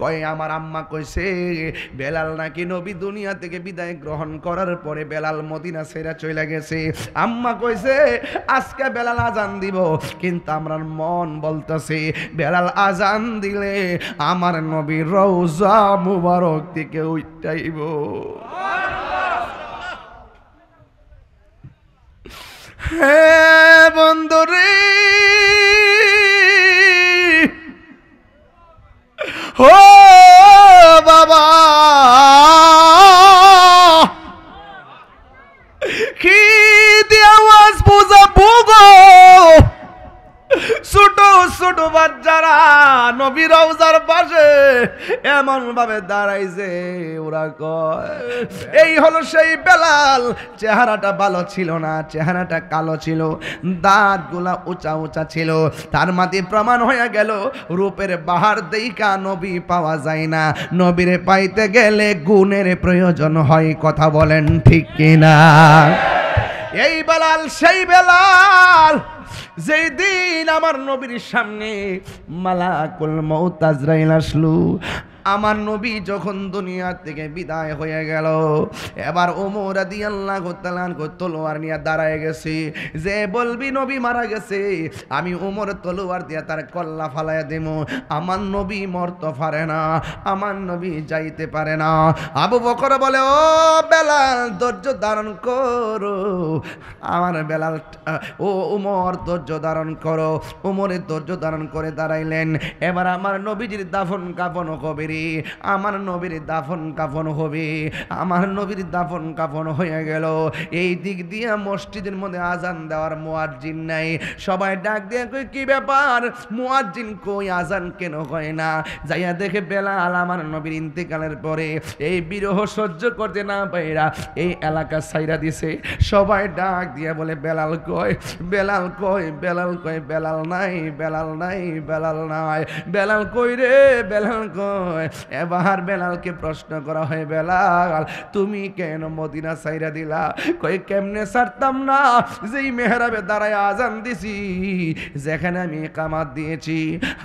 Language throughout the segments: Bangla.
কয় আমার আম্মা কইছে বেলাল নাকি নবী দুনিয়া থেকে বিদায় গ্রহণ করার পরে বেলাল মদিনা ছেড়ে চলে গেছে। আম্মা কইছে আজকে বেলাল আজান দিব, কিন্তু আমার মন বলতেছে বেলাল আজান দিলে আমার নবীর রওজা মুবারক থেকে উঠাইব। হে বন্ধুরে, ও বাবা, কি দিয়ে আওয়াজ বুঝাবো গো, ছোট ছোট বাচ্চারা নবী রওজার পাশে এমন ভাবে দাঁড়াইছে, ওরা কয় এই হলো সেই বেলাল। চেহারাটা ভালো ছিল না, চেহারাটা কালো ছিল, দাঁতগুলা উঁচা উঁচা ছিল, তার মাঝে প্রমাণ হয়ে গেল রূপের বাহার দেইকা নবী পাওয়া যায় না, নবীরে পাইতে গেলে গুণের প্রয়োজন হয়। কথা বলেন ঠিক কিনা? এই বেলাল সেই বেলাল যেই দিন আমার নবীর সামনে মালাকুল মউত আজরাইল আসলো। আমার নবী যখন দুনিয়া থেকে বিদায় হয়ে গেল, এবার ওমর রাদিয়াল্লাহু তাআলা আনহু তলোয়ার নিয়ে দাঁড়ায় গেছে। যে বলবি নবী মারা গেছে, আমি ওমর তলোয়ার দিয়ে তার কল্লা ফালাইয়া দেব। আমার নবী মরতে পারে না, আমার নবী যাইতে পারে না। আবু বকর বলে ও বেলাল ধৈর্য ধারণ করো। আমার বেলাল ও ওমর ধৈর্য ধারণ করো। ওমরের ধৈর্য ধারণ করে দাঁড়াইলেন। এবার আমার নবীজির দাফন কাফন হবে, আমার নবীর দাফন কাফন হবে। আমার নবীর দাফন কাফন হয়ে গেল। এই দিক দিয়ে মসজিদের মধ্যে আজান দেওয়ার মুয়াজ্জিন নাই। সবাই ডাক দিয়ে কই কি ব্যাপার, মুয়াজ্জিন কই, আজান কেন হয় না? যাইয়া দেখে বেলাল আমার নবীর ইন্তেকালের পরে এই বিরহ সহ্য করতে না পাইরা এই এলাকা ছাইরা দিছে। সবাই ডাক দিয়ে বলে বেলাল কয়, বেলাল কয়, বেলাল কয়, বেলাল নাই, বেলাল নাই, বেলাল নাই, বেলাল কই রে, বেলাল কয়। এবার বেলালকে প্রশ্ন করা হয়, বেলাল তুমি কেন মদিনা ছাইরা দিলা? কই কেমনে ছাড়তাম না, যেই মেহরাবে দাঁড়ায় আজান দিছি, যেখানে আমি ইকামত দিয়েছি,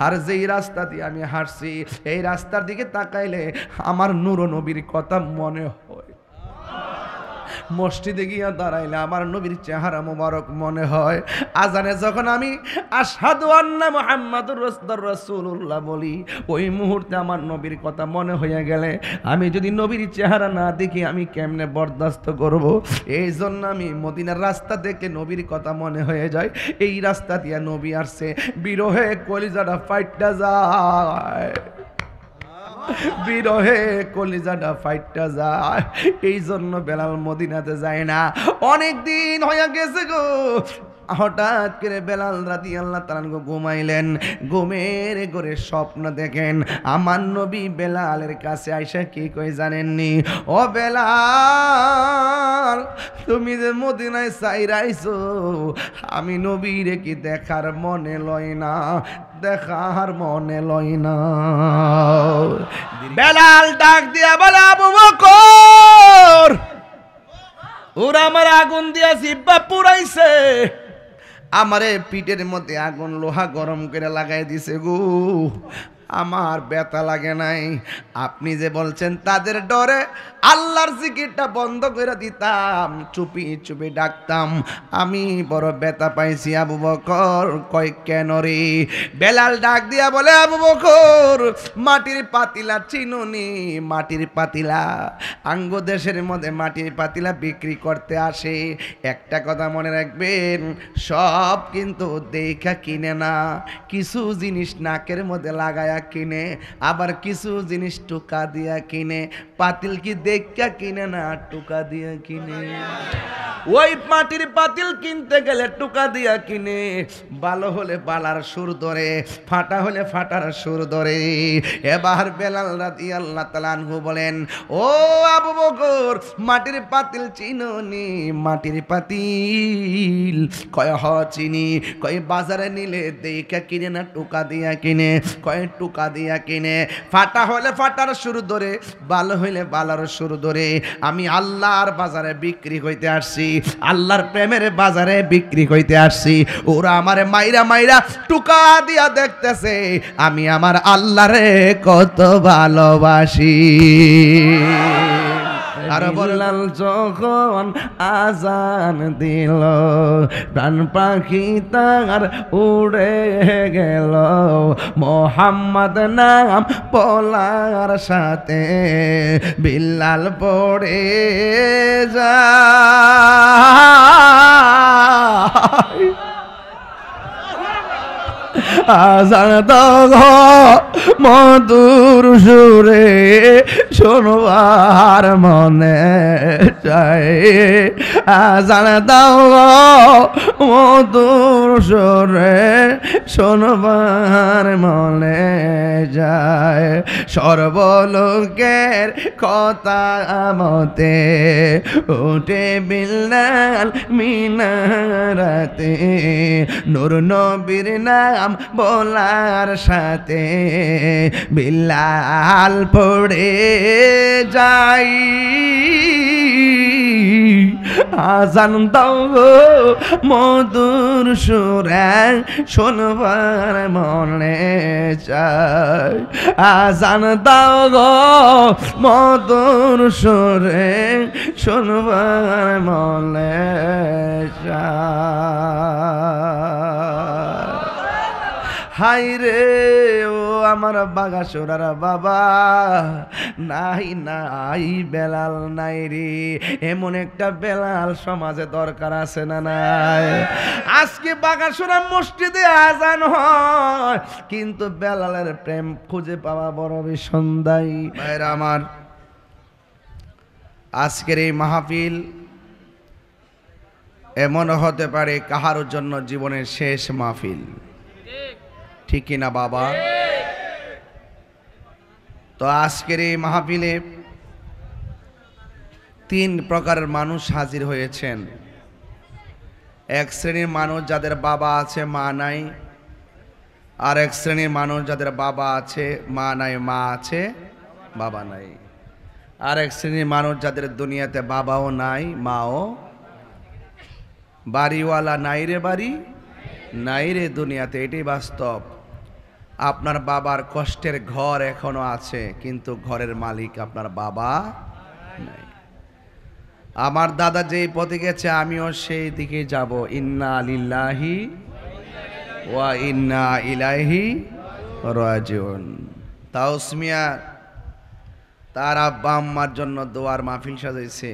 আর যেই রাস্তা দিয়ে আমি হাঁটছি, এই রাস্তার দিকে তাকাইলে আমার নূর নবীর কথা মনে হয়। মসজিদে গিয়া দাঁড়াইলে আমার নবীর চেহারা মোবারক মনে হয়। আজানে যখন আমি আশহাদু আন্না মুহাম্মাদুর রাসূলুল্লাহ বলি, ওই মুহূর্তে আমার নবীর কথা মনে হয়ে গেলে আমি যদি নবীর চেহারা না দেখি আমি কেমনে বরদাস্ত করব? এই জন্য আমি মদিনার রাস্তা দেখে নবীর কথা মনে হয়ে যায়। এই রাস্তা দিয়ে নবী আসছে, বিরহে কলিজাটা ফাইটটা যায়, বিরহে কলিজাটা ফাইটটা যায়। এই জন্য বেলাল মদিনাতে যায় না। অনেক দিন হয়ে গেছে গো। হঠাৎ করে বেলাল রাদিয়াল্লাহু তাআলা ঘুমাইলেন। ঘুমের ঘরে স্বপ্ন দেখেন আমার নবী বেলালের কাছে আইসা কি কই জানেননি? ও বেলাল, তুমি যে মদিনায় চাইরাইছো, আমি নবীরে কি দেখার মনে লয় না, দেখার মনে লয় না। বেলাল ডাক দিয়া বলে আবু বকর, ওরা আমার আগুন দিয়া জিহ্বা পুরাইছে, আমারে পিঠের মধ্যে আগুন লোহা গরম করে লাগাই দিছে গো, আমার ব্যথা লাগে নাই। আপনি যে বলছেন তাদের ডরে আল্লাহর জিকিরটা বন্ধ করে দিতাম, চুপি চুপি ডাকতাম, আমি বড় ব্যথা পাইছি। আবু বকর কয় কেন রে? বেলাল ডাক দিয়া বলে আবু বকর, মাটির পাতিলা চিনুনি? মাটির পাতিলা, আঙ্গ দেশের মধ্যে মাটির পাতিলা বিক্রি করতে আসে। একটা কথা মনে রাখবেন, সব কিন্তু দেখা কিনে না, কিছু জিনিস নাকের মধ্যে লাগায়া কিনে, আবার কিছু জিনিস টুকা দিয়া কিনে। পাতিল কি দেখা কিনে না, টুকা দিয়া কিনে। ওই মাটির পাতিল কিনতে গেলে টুকা দিয়া কিনে। ভালো হলে বালার সুর ধরে, ফাটা হলে ফাটার সুর ধরে। এবার বেলাল রাদিয়াল্লাহু তাআলা আনহু বলেন, ও আবু বকর, মাটির পাতিল চিনোনি? মাটির পাতিল? কয় হ চিনি। কয় বাজারে নিলে দেখা কিনে না টুকা দিয়া কিনে? কয় টুকা দিয়া কিনে। ফাটা হলে ফাটার সুর ধরে, ভালো হইলে বালার সুর ধরে। আমি আল্লাহর বাজারে বিক্রি হইতে আসছি, আল্লাহর প্রেমের বাজারে বিক্রি হইতে আসছি। ওরা আমারে মাইরা মাইরা টুকা দিয়া দেখতেছে আমি আমার আল্লাহরে কত ভালোবাসি। আর বললাল যখন আজান দিল প্রাণ পাখি তার উড়ে গেল, মোহাম্মদ নাম বলার সাথে বিল্লাল পড়ে যায়। আজান দাও মধুর সুরে শোনবার মনে চায়, আজান দাও মধুর সুরে শোনবার মনে যায়। সর্বলোকের কথা মতে উঠে বিল্লাল মিনারাতে, নূর নবীর নাম বলার সাথে বিল্লাল পড়ে যাই। আজান দাও মধুর সুরে শোনবার মনে চায়, আজান দাও গো মধুর সুরে শোনবার মনে চায়। হাই রে ও আমার বাগাসুরার বাবা, নাই নাই বেলাল নাই রে, এমন একটা বেলাল সমাজে দরকার আছে না নাই? আজকে বাগাসুরা মসজিদে আজান হয় কিন্তু বেলালের প্রেম খুঁজে পাওয়া বড় বিসন্দাই। ভাইরা আমার, আজকের এই মাহফিল এমন হতে পারে কাহার জন্য জীবনের শেষ মাহফিল, ঠিক কিনা বাবা? তো আজকের এই মাহফিলে 3 প্রকারের মানুষ হাজির হয়েছেন। এক শ্রেণীর মানুষ যাদের বাবা আছে মা নাই, আর এক শ্রেণীর মানুষ যাদের বাবা আছে মা নাই, মা আছে বাবা নাই। আর এক শ্রেণীর মানুষ যাদের দুনিয়াতে বাবাও নাই মাও, বাড়িওয়ালা নাই রে বাড়ি নাই রে দুনিয়াতে, এটাই বাস্তব। আপনার বাবার কষ্টের ঘর এখনো আছে কিন্তু ঘরের মালিক আপনার বাবা নাই। আমার দাদা যেই পথে গেছে আমিও সেই দিকে যাব। ইন্না লিল্লাহি ওয়া ইন্না ইলাইহি রাজিউন। তাওসমিয়া তার আব্বা আম্মার জন্য দোয়ার মাহফিল সাজাইছে।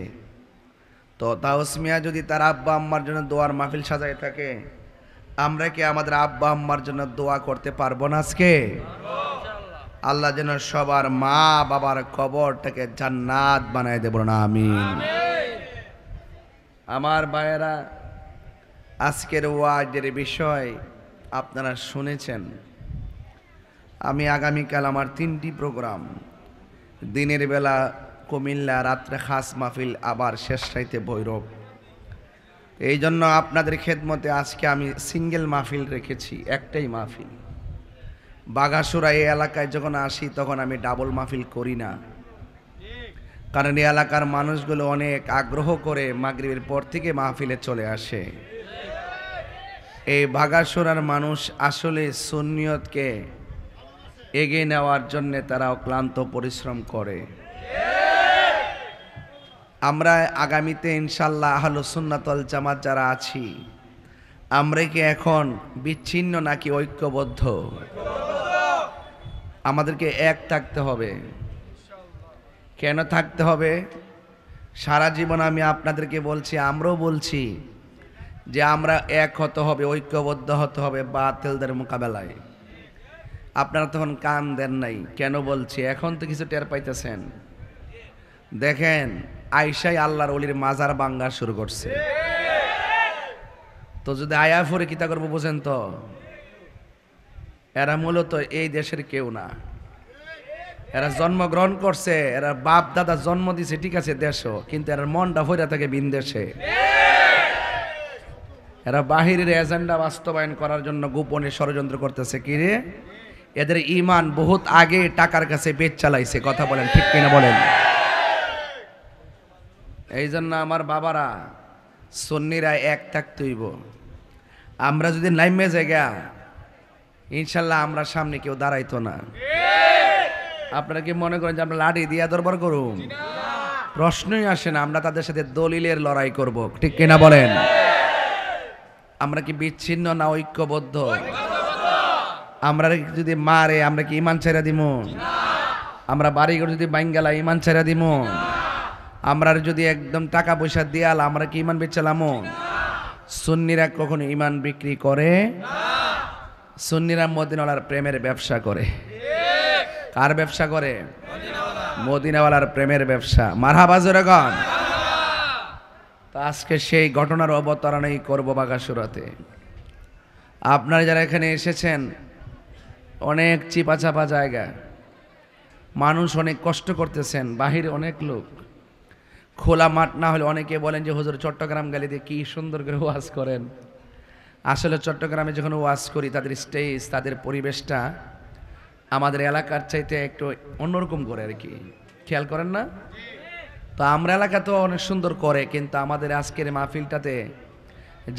তো তাওসমিয়া যদি তার আব্বা আম্মার জন্য দোয়ার মাহফিল সাজাই থাকে, আমরা কি আমাদের আব্বা আম্মার জন্য দোয়া করতে পারবো না আজকে? আল্লাহ যেন সবার মা বাবার কবরটাকে জান্নাত বানায় দেব না, আমিন। আমার ভাইয়েরা, আজকের ওয়াজের বিষয় আপনারা শুনেছেন। আমি আগামীকাল আমার 3টি প্রোগ্রাম, দিনের বেলা কুমিল্লা, রাত্রে খাস মাহফিল, আবার শেষ রাইতে ভৈরব। এই জন্য আপনাদের খেদমতে আজকে আমি সিঙ্গেল মাহফিল রেখেছি, একটাই মাহফিল। বাগাসুরা এই এলাকায় যখন আসি তখন আমি ডাবল মাহফিল করি না, কারণ এই এলাকার মানুষগুলো অনেক আগ্রহ করে মাগরিবের পর থেকে মাহফিলে চলে আসে। এই বাগাসুরার মানুষ আসলে সুন্নিয়তকে এগিয়ে নেওয়ার জন্য তারা অক্লান্ত পরিশ্রম করে। আমরা আগামীতে ইনশাল্লাহ আহলুস সুন্নাত ওয়াল জামাত যারা আছি, আমরা কি এখন বিচ্ছিন্ন নাকি ঐক্যবদ্ধ? আমাদেরকে এক থাকতে হবে। কেন থাকতে হবে? সারা জীবন আমি আপনাদেরকে বলছি, আমরাও বলছি যে আমরা এক হতে হবে, ঐক্যবদ্ধ হতে হবে বাতিলদের মোকাবেলায়। আপনারা তখন কান দেন নাই। কেন বলছি? এখন তো কিছু টের পাইতেছেন। দেখেন, আয়েশাই আল্লাহর ওলির মাজার ভাঙা শুরু করছে। তো যদি আয়া ফরে কিতা করবো বোঝেন তো? এরা মূলত এই দেশের কেউ না, এরা জন্মগ্রহণ করছে, এরা বাপ দাদা জন্ম দিছে, ঠিক আছে দেশও, কিন্তু এরা মনটা ভরে থাকে ভিন দেশে। এরা বাহিরের এজেন্ডা বাস্তবায়ন করার জন্য গোপনে ষড়যন্ত্র করতেছে। কি রে, এদের ইমান বহুত আগে টাকার কাছে পেট চালাইছে। কথা বলেন, ঠিক কিনা বলেন? এই জন্য আমার বাবারা, সুন্নিরা এক থাকতে হইব। আমরা যদি নাইমে জায়গা ইনশাল্লাহ আমরা সামনে কেউ দাঁড়াইতো না। আপনারা কি মনে করেন যে আমরা লাঠি দিয়া দরবার করুন? প্রশ্নই আসে না। আমরা তাদের সাথে দলিলের লড়াই করব, ঠিক কিনা বলেন? আমরা কি বিচ্ছিন্ন না ঐক্যবদ্ধ? আমরা যদি মারে আমরা কি ইমান ছেড়ে দিব? আমরা বাড়িঘর যদি বাঙ্গালা ইমান ছেড়ে দিব? আমরা যদি একদম টাকা পয়সা দিয়াল আমরা কি ইমান বেচালাম? সুন্নিরা কখনো ইমান বিক্রি করে? সুন্নিরা মদিনাওয়ালার প্রেমের ব্যবসা করে। কার ব্যবসা করে? মদিনাওয়ালার প্রেমের ব্যবসা। মারহাবা জোরে গান। তো আজকে সেই ঘটনার অবতারণাই করব বাগাসুরাতে। আপনারা যারা এখানে এসেছেন, অনেক চিপা চাপা জায়গা, মানুষ অনেক কষ্ট করতেছেন, বাহিরে অনেক লোক, খোলা মাঠ না হলে অনেকে বলেন যে হুজুর চট্টগ্রাম গেলে দিয়ে কি সুন্দর করে ওয়াজ করেন। আসলে চট্টগ্রামে যখন ওয়াজ করি তাদের স্টেজ, তাদের পরিবেশটা আমাদের এলাকার চাইতে একটু অন্যরকম করে আর কি, খেয়াল করেন না? তো আমরা এলাকা তো অনেক সুন্দর করে, কিন্তু আমাদের আজকের মাহফিলটাতে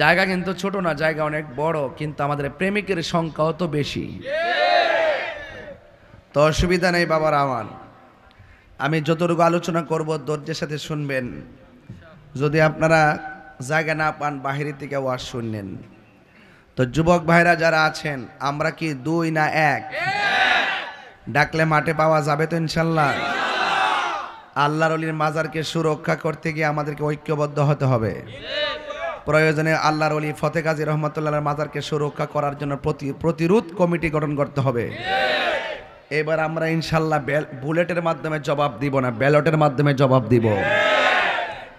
জায়গা কিন্তু ছোট না, জায়গা অনেক বড়, কিন্তু আমাদের প্রেমিকের সংখ্যাও তো বেশি। তো অসুবিধা নেই বাবার আমার, আমি যতটুকু আলোচনা করব ধৈর্যের সাথে শুনবেন। যদি আপনারা জায়গা না পান বাহির থেকে ওয়াজ শুনলেন। তো যুবক ভাইরা যারা আছেন, আমরা কি দুই না এক? ডাকলে মাঠে পাওয়া যাবে তো ইনশাল্লাহ? আল্লাহর ওলির মাজারকে সুরক্ষা করতে গিয়ে আমাদেরকে ঐক্যবদ্ধ হতে হবে। প্রয়োজনে আল্লাহর ওলি ফতে কাজী রহমতুল্লাহর মাজারকে সুরক্ষা করার জন্য প্রতিরোধ কমিটি গঠন করতে হবে। এবার আমরা ইনশাল্লাহ বুলেটের মাধ্যমে জবাব দিব না, ব্যালটের মাধ্যমে জবাব দিব।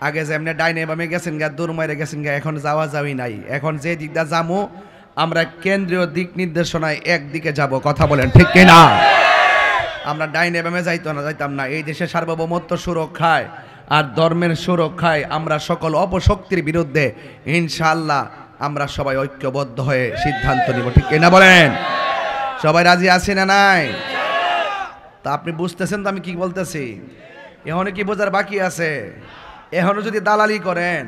আগে যেমনি ডাইনে বামে গেছেন গা, দূর মাইরে গেছেন গা, এখন যাওয়া যাওয়াই নাই। এখন যে দিকটা যাবো আমরা কেন্দ্রীয় দিক নির্দেশনায় একদিকে যাব। কথা বলেন ঠিক কিনা? আমরা ডাইনে বামে যাইতাম না। এই দেশের সার্বভৌমত্ব সুরক্ষায় আর ধর্মের সুরক্ষায় আমরা সকল অপশক্তির বিরুদ্ধে ইনশাআল্লাহ আমরা সবাই ঐক্যবদ্ধ হয়ে সিদ্ধান্ত নিব, ঠিক কিনা বলেন? সবাই রাজি আছি না নাই? তা আপনি বুঝতেছেন তো আমি কি বলতেছি? এখনো কি বোঝার বাকি আছে? এখনো যদি দালালি করেন,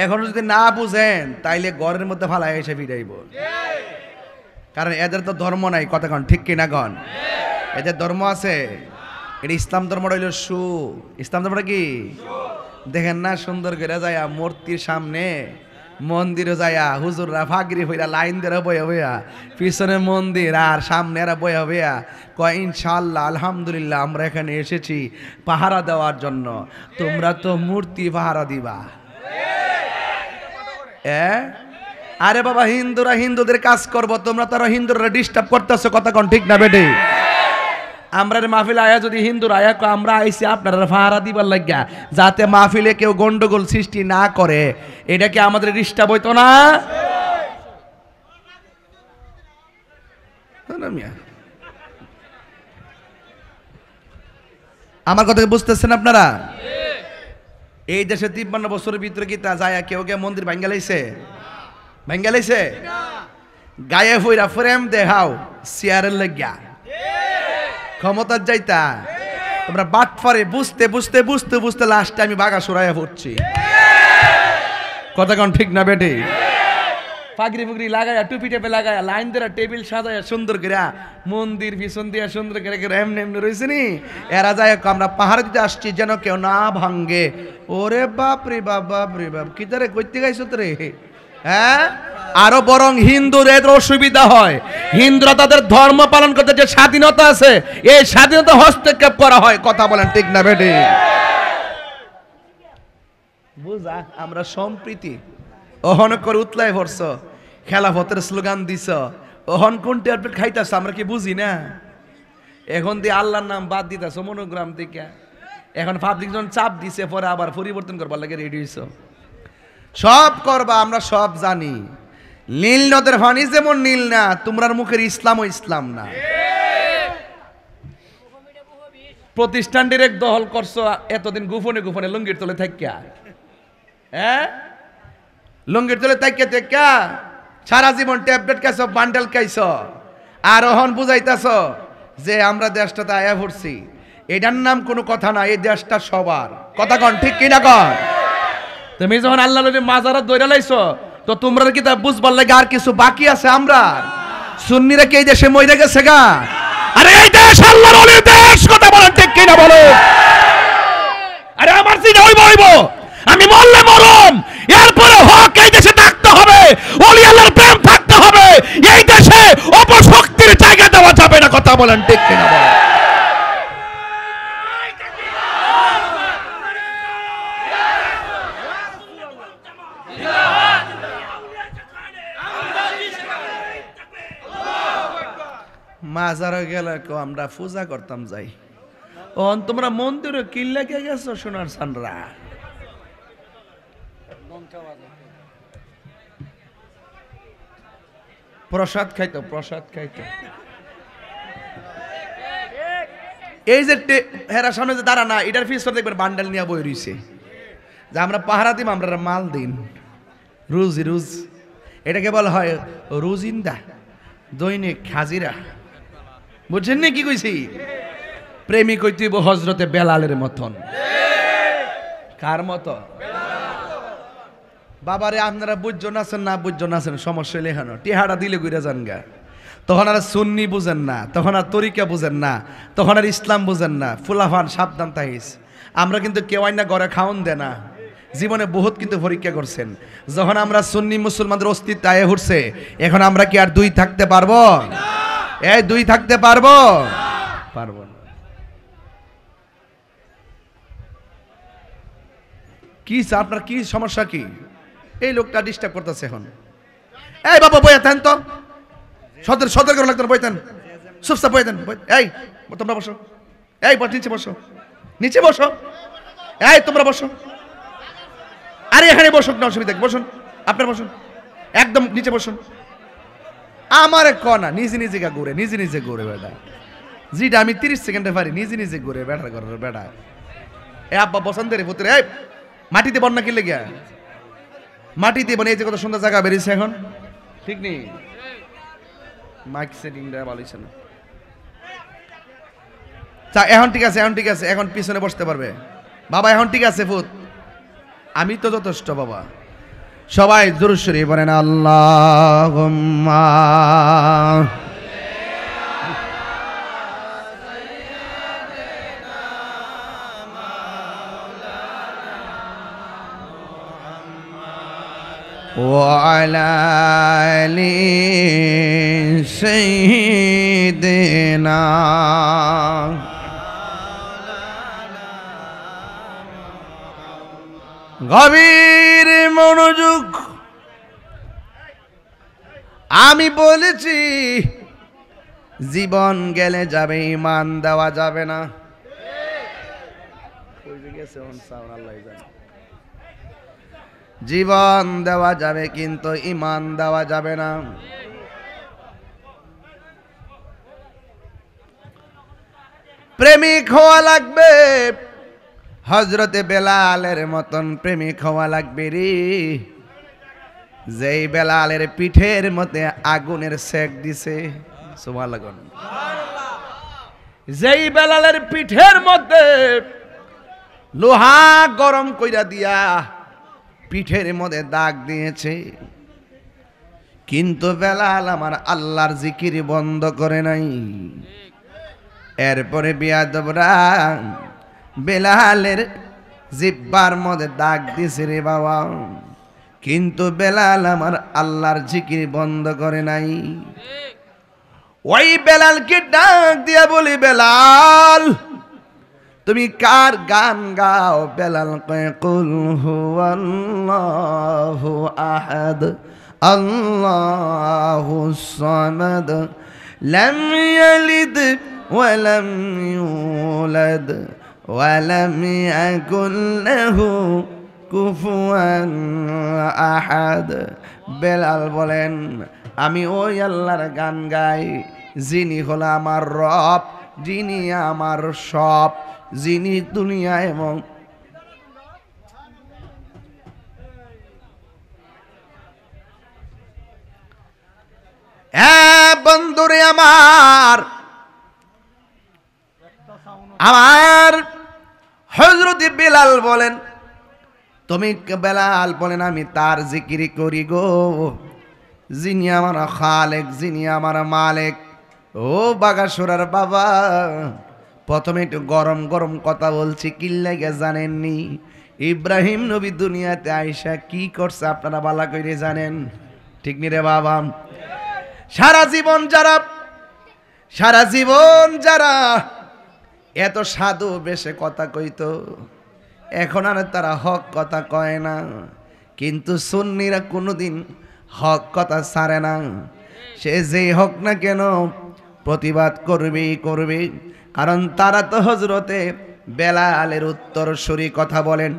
এখনো যদি না বুঝেন, তাইলে ঘরের মধ্যে ফালাই এসে ফিরাইব। কারণ এদের তো ধর্ম নাই। কথা কন ঠিক কিনা কন? এদের ধর্ম আছে। এটা ইসলাম ধর্মটা হইল ইসলাম ধর্মটা কি দেখেন না? সুন্দর করে যায়া মূর্তির সামনে মন্দিরে যায়া হুজুররা ফাগরি হইয়া লাইন দিয়ে বইয়া বইয়া, পিছনে মন্দির আর সামনে এরা বইয়া বইয়া কয় ইনশাআল্লাহ আলহামদুলিল্লাহ আমরা এখানে এসেছি পাহারা দেওয়ার জন্য, তোমরা তো মূর্তি পাহারা দিবা। আরে বাবা, হিন্দুরা হিন্দুদের কাজ করব, তোমরা তারা হিন্দুরা ডিস্টার্ব করতেছো। কথা কোন ঠিক না বেটে? আমরা মাহফিলে আয়া যদি হিন্দুর আয়া আমরা আইসি আপনারা পাহারা দিবার লাগিয়া, যাতে মাহফিলে কেউ গন্ডগোল সৃষ্টি না করে, এটা কি আমাদের ডিস্টার্ব হইতো না? আমার কথা বুঝতেছেন আপনারা? এই দেশে 53 বছরের ভিতরে কি তা যায় কেউ কেউ মন্দির ভাঙ্গালাইছে? গায়ে ফইরা ফ্রেম দেখাও চেয়ারের লাগিয়া, ক্ষমতার যাইতা তোমরা বাটফারে বুঝতে বুঝতে বুঝতে বুঝতে লাস্টে আমি বাগা সরাইয়া পড়ছি। কথা কোন ঠিক না বেটে? পাগড়ি ফুগড়ি লাগায়া, টুপি টেপে লাগায়া, লাইন ধরে টেবিল সাজায়া সুন্দর করে মন্দির পিছন দিয়া সুন্দর করে এমনি এমনি রয়েছে নি। এরা যায় আমরা পাহাড় দিতে আসছি যেন কেউ না ভাঙ্গে। ওরে বাপ রে বাপ, বাপ রে বাপ, কি তারে কইতে গাইছো রে? হ্যাঁ, আরো বরং হিন্দুদের অসুবিধা হয়। হিন্দুরা তাদের ধর্ম পালন করতে যে স্বাধীনতা আছে, এই স্বাধীনতা হস্তক্ষেপ করা হয়। কথা বলেন ঠিক না বেটে? বুঝা আমরা সম্প্রীতি ওহন করে উতলাই পড়ছ, খেলাফতের স্লোগান দিছ, ওহন কোন ট্যাবলেট খাইতাছ আমরা কি বুঝি না? এখন দিয়ে আল্লাহর নাম বাদ দিতেছ মনোগ্রাম থেকে। এখন পাবলিক জন চাপ দিছে, পরে আবার পরিবর্তন করবার লাগে রেডি হইছ। সব করবা, আমরা সব জানি। নীল নদের পানি যেমন নীল না, তোমরার মুখের ইসলামও ইসলাম না। প্রতিষ্ঠান ডিরেক্ট দখল করছো এতদিন গোপনে গোপনে লুঙ্গির তলে থাকিয়া। হ্যাঁ, লুঙ্গির তলে থাকিয়া থাকিয়া সারা জীবন ট্যাবলেট খাইছ, বান্ডেল খাইছ, আর ওহন বুঝাইতেছ যে আমরা দেশটাতে আয়া পড়ছি। এটার নাম কোনো কথা না, এই দেশটা সবার। কথা কন ঠিক কিনা কন? তুমি যখন আল্লাহ নবীর মাজারাত দইরা লাইছো তো তোমরা কি তা বুঝবার লাগে আর কিছু বাকি আছে? আমরা সুন্নিরা কি এই দেশে মইরা গেছে গা? আরে এই দেশ আল্লাহর ওলির দেশ, কথা বলেন ঠিক কিনা বলো? আরে আমার জিনা হইব, আমি মরলে মরম, এরপরে হক এই দেশে থাকতে হবে, ওলি আল্লাহর প্রেম থাকতে হবে, এই দেশে অপশক্তির জায়গা দেওয়া যাবে না, কথা বলেন ঠিক কিনা বলো? মাজারে গেলে আমরা পূজা করতাম যাই, তোমরা মন্দিরে কিল্লা কে গেছো সোনার সানরা? প্রসাদ খাইতো, প্রসাদ খাইতো। এই যে হেরা সামনে যে দাঁড়া না, এটার ফিস দেখবেন বান্ডেল নিয়ে বই রইছে যে আমরা পাহারা দিম, আমরা মাল দিন, রুজি রুজ, এটাকে বলা হয় রুজিন্দা, দৈনিক হাজিরা। বুঝছেন না কি কইছি? প্রেমিক হইতেইব হযরতে বেলালের মতন। কার মতো? বাবারে আপনারা বুঝজন আছেন না বুঝজন আছেন, সমস্যা লেখানো টিহাটা দিলে ঘুরে যান গা। তখন আর সুন্নি বুঝেন না, তখন আর তরিকা বুঝেন না, তখন আর ইসলাম বুঝেন না। ফুলাফান সাবধান তাইস, আমরা কিন্তু কেউ আইনা ঘরে খাওন দে না, জীবনে বহুত কিন্তু পরীক্ষা করছেন। যখন আমরা সুন্নি মুসলমানদের অস্তিত্ব আয়ে উঠছে, এখন আমরা কি আর দুই থাকতে পারবো? এই দুই থাকতে পারবো? পারবো না। কি আপনার কি সমস্যা? কি এই লোকটা ডিস্টার্ব করতেছে এখন? এই বাবা বইয়া থাকেন তো, সদর করে লাগতেন, বইতেন চুপচাপ বইতেন। এই তোমরা বসো, এই নিচে বসো, নিচে বসো, এই তোমরা বসো। আরে এখানে বসুন না, অসুবিধা বসুন, আপনার বসুন, একদম নিচে বসুন। আমার কনা নিজে নিজে ঘুরে, নিজে নিজে ঘুরে বেটা, যেটা আমি 30 সেকেন্ডে পারি নিজে নিজে ঘুরে বেটা ঘরের বেটা। এ আব্বা বসন্তের পুত্র, এই মাটিতে বন্যা কিনলে গিয়া মাটিতে বনে, এই যে কত সুন্দর জায়গা বেরিয়েছে এখন, ঠিক নেই? মাইক সেটিং দেওয়া ভালো হয়েছে না। এখন ঠিক আছে, এখন ঠিক আছে, এখন পিছনে বসতে পারবে বাবা, এখন ঠিক আছে ফুত, আমি তো যথেষ্ট বাবা। সবাই দুরূদ শরীফ পড়েন, আল্লাহুম্মা ওয়া আলা আলি সাইয়্যিদিনা। গভীর মনোযোগ। আমি বলেছি জীবন গেলে যাবে, ঈমান দেওয়া যাবে না। জীবন দেওয়া যাবে কিন্তু ঈমান দেওয়া যাবে না। প্রেমিক হওয়া লাগবে, হযরতে বেলালের মতন প্রেমিক হওয়া লাগবে রে। যেই বেলালের পিঠের মধ্যে আগুনের সেক দিছে, সুবহানাল্লাহ। যেই বেলালের পিঠের মধ্যে লোহা গরম কইরা দিয়া পিঠের মধ্যে দাগ দিয়েছে, কিন্তু বেলাল আমার আল্লাহর জিকির বন্ধ করে নাই। এরপরে বিয়াদবরা বেলালের জিব্বার মধ্যে দাগ দিছে রে বাবা, কিন্তু বেলাল আমার আল্লাহর জিকির বন্ধ করে নাই। ওই বেলালকে ডাক দিয়া বলি, বেলাল তুমি কার গান গাও? বেলাল কয়, কুল হুয়াল্লাহু আহাদ আল্লাহুস সামাদ লাম ইয়ালিদ ওয়া লাম ইউলাদ ওয়া লাম ইয়াকুল লাহু কুফুয়ান আহাদ। বেলাল বলেন, আমি ওই আল্লাহর গান গাই যিনি হলো আমার রব, যিনি আমার সব, যিনি দুনিয়া এবং বন্ধুরে আমার হযরত বেলাল বলেন, তুমি বেলাল বলেন আমি তার জিকিরি করি গো, যিনি আমার খালেক, যিনি আমার মালিক। ও বাগাসুরার বাবা, প্রথমে একটু গরম গরম কথা বলছি, কি লাগে জানেননি? ইব্রাহিম নবী দুনিয়াতে আইসা কি করছে আপনারা ভালো করে জানেন, ঠিক নি রে বাবা? সারা জীবন যারা এত সাধু বেশে কথা কইতো, এখন আর তারা হক কথা কয় না। কিন্তু সুন্নিরা কোনোদিন হক কথা ছাড়ে না। সে যেই হোক না কেন প্রতিবাদ করবে, কারণ তারা তো হযরতে বেলালের উত্তরসূরি। কথা বলেন।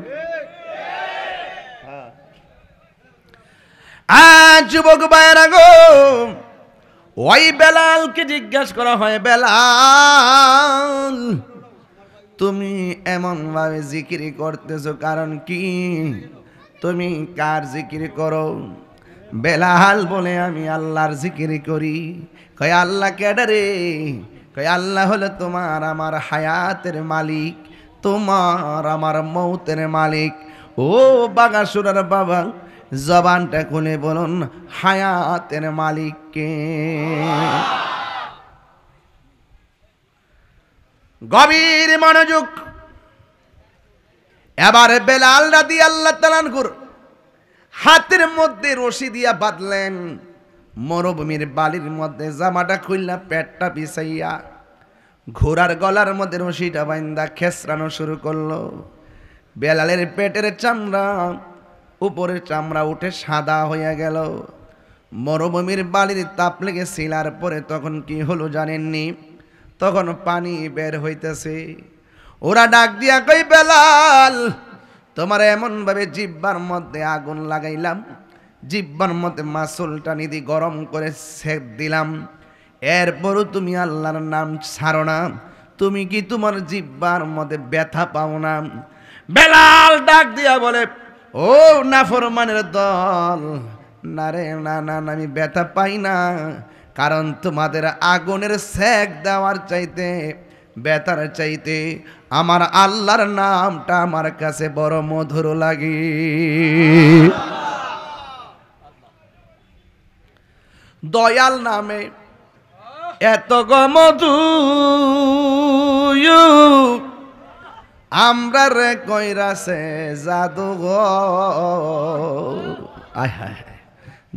আজ যুবক ভাইরা গো, ওই বেলালকে জিজ্ঞাসা করা হয়, বেলাল তুমি এমন ভাবে জিকিরি করতেছো কারণ কি? তুমি কার জিকিরি করো? বেলাল বলে আমি আল্লাহর জিকিরি করি। কয় আল্লাহ কেডা রে? কয় আল্লাহ হলো তোমার আমার হায়াতের মালিক, তোমার আমার মৌতের মালিক। ও বাগাসুরার বাবা, জবানটা খুলে বলুন, হায়াতের মালিক কে? গভীর মনোযোগ। এবারে বেলাল রাদিয়াল্লাহু তাআলা আনহুর হাতের মধ্যে রশি দিয়া বাঁধলেন, মরুভূমির বালির মধ্যে জামাটা খুললা পেটটা পিছাইয়া ঘোড়ার গলার মধ্যে রশিটা বাইন্দা খেসরানো শুরু করলো। বেলালের পেটের চামড়া, উপরের চামড়া উঠে সাদা হইয়া গেল। মরুভূমির বালির তাপ লেগে শিলার পরে তখন কি হলো জানেননি? তখন পানি বের হইতেছে। ওরা ডাক দিয়া কই, বেলাল তোমার এমন ভাবে জিহ্বার মধ্যে আগুন লাগাইলাম, জিহ্বার মধ্যে মাসুলটা নিদি গরম করে সেক দিলাম, এরপরও তুমি আল্লাহর নাম ছাড়ো না, তুমি কি তোমার জিহ্বার মধ্যে ব্যথা পাও না? বেলাল ডাক দিয়া বলে, ও নাফরমানের দল, না রে না না, আমি ব্যথা পাই না, কারণ তোমাদের আগুনের সেক দেওয়ার চাইতে, ব্যথার চাইতে আমার আল্লাহর নামটা আমার কাছে বড় মধুর লাগে। দয়াল নামে এত মধু আমরা রে কইরাছে জাদু গো। আয় হায়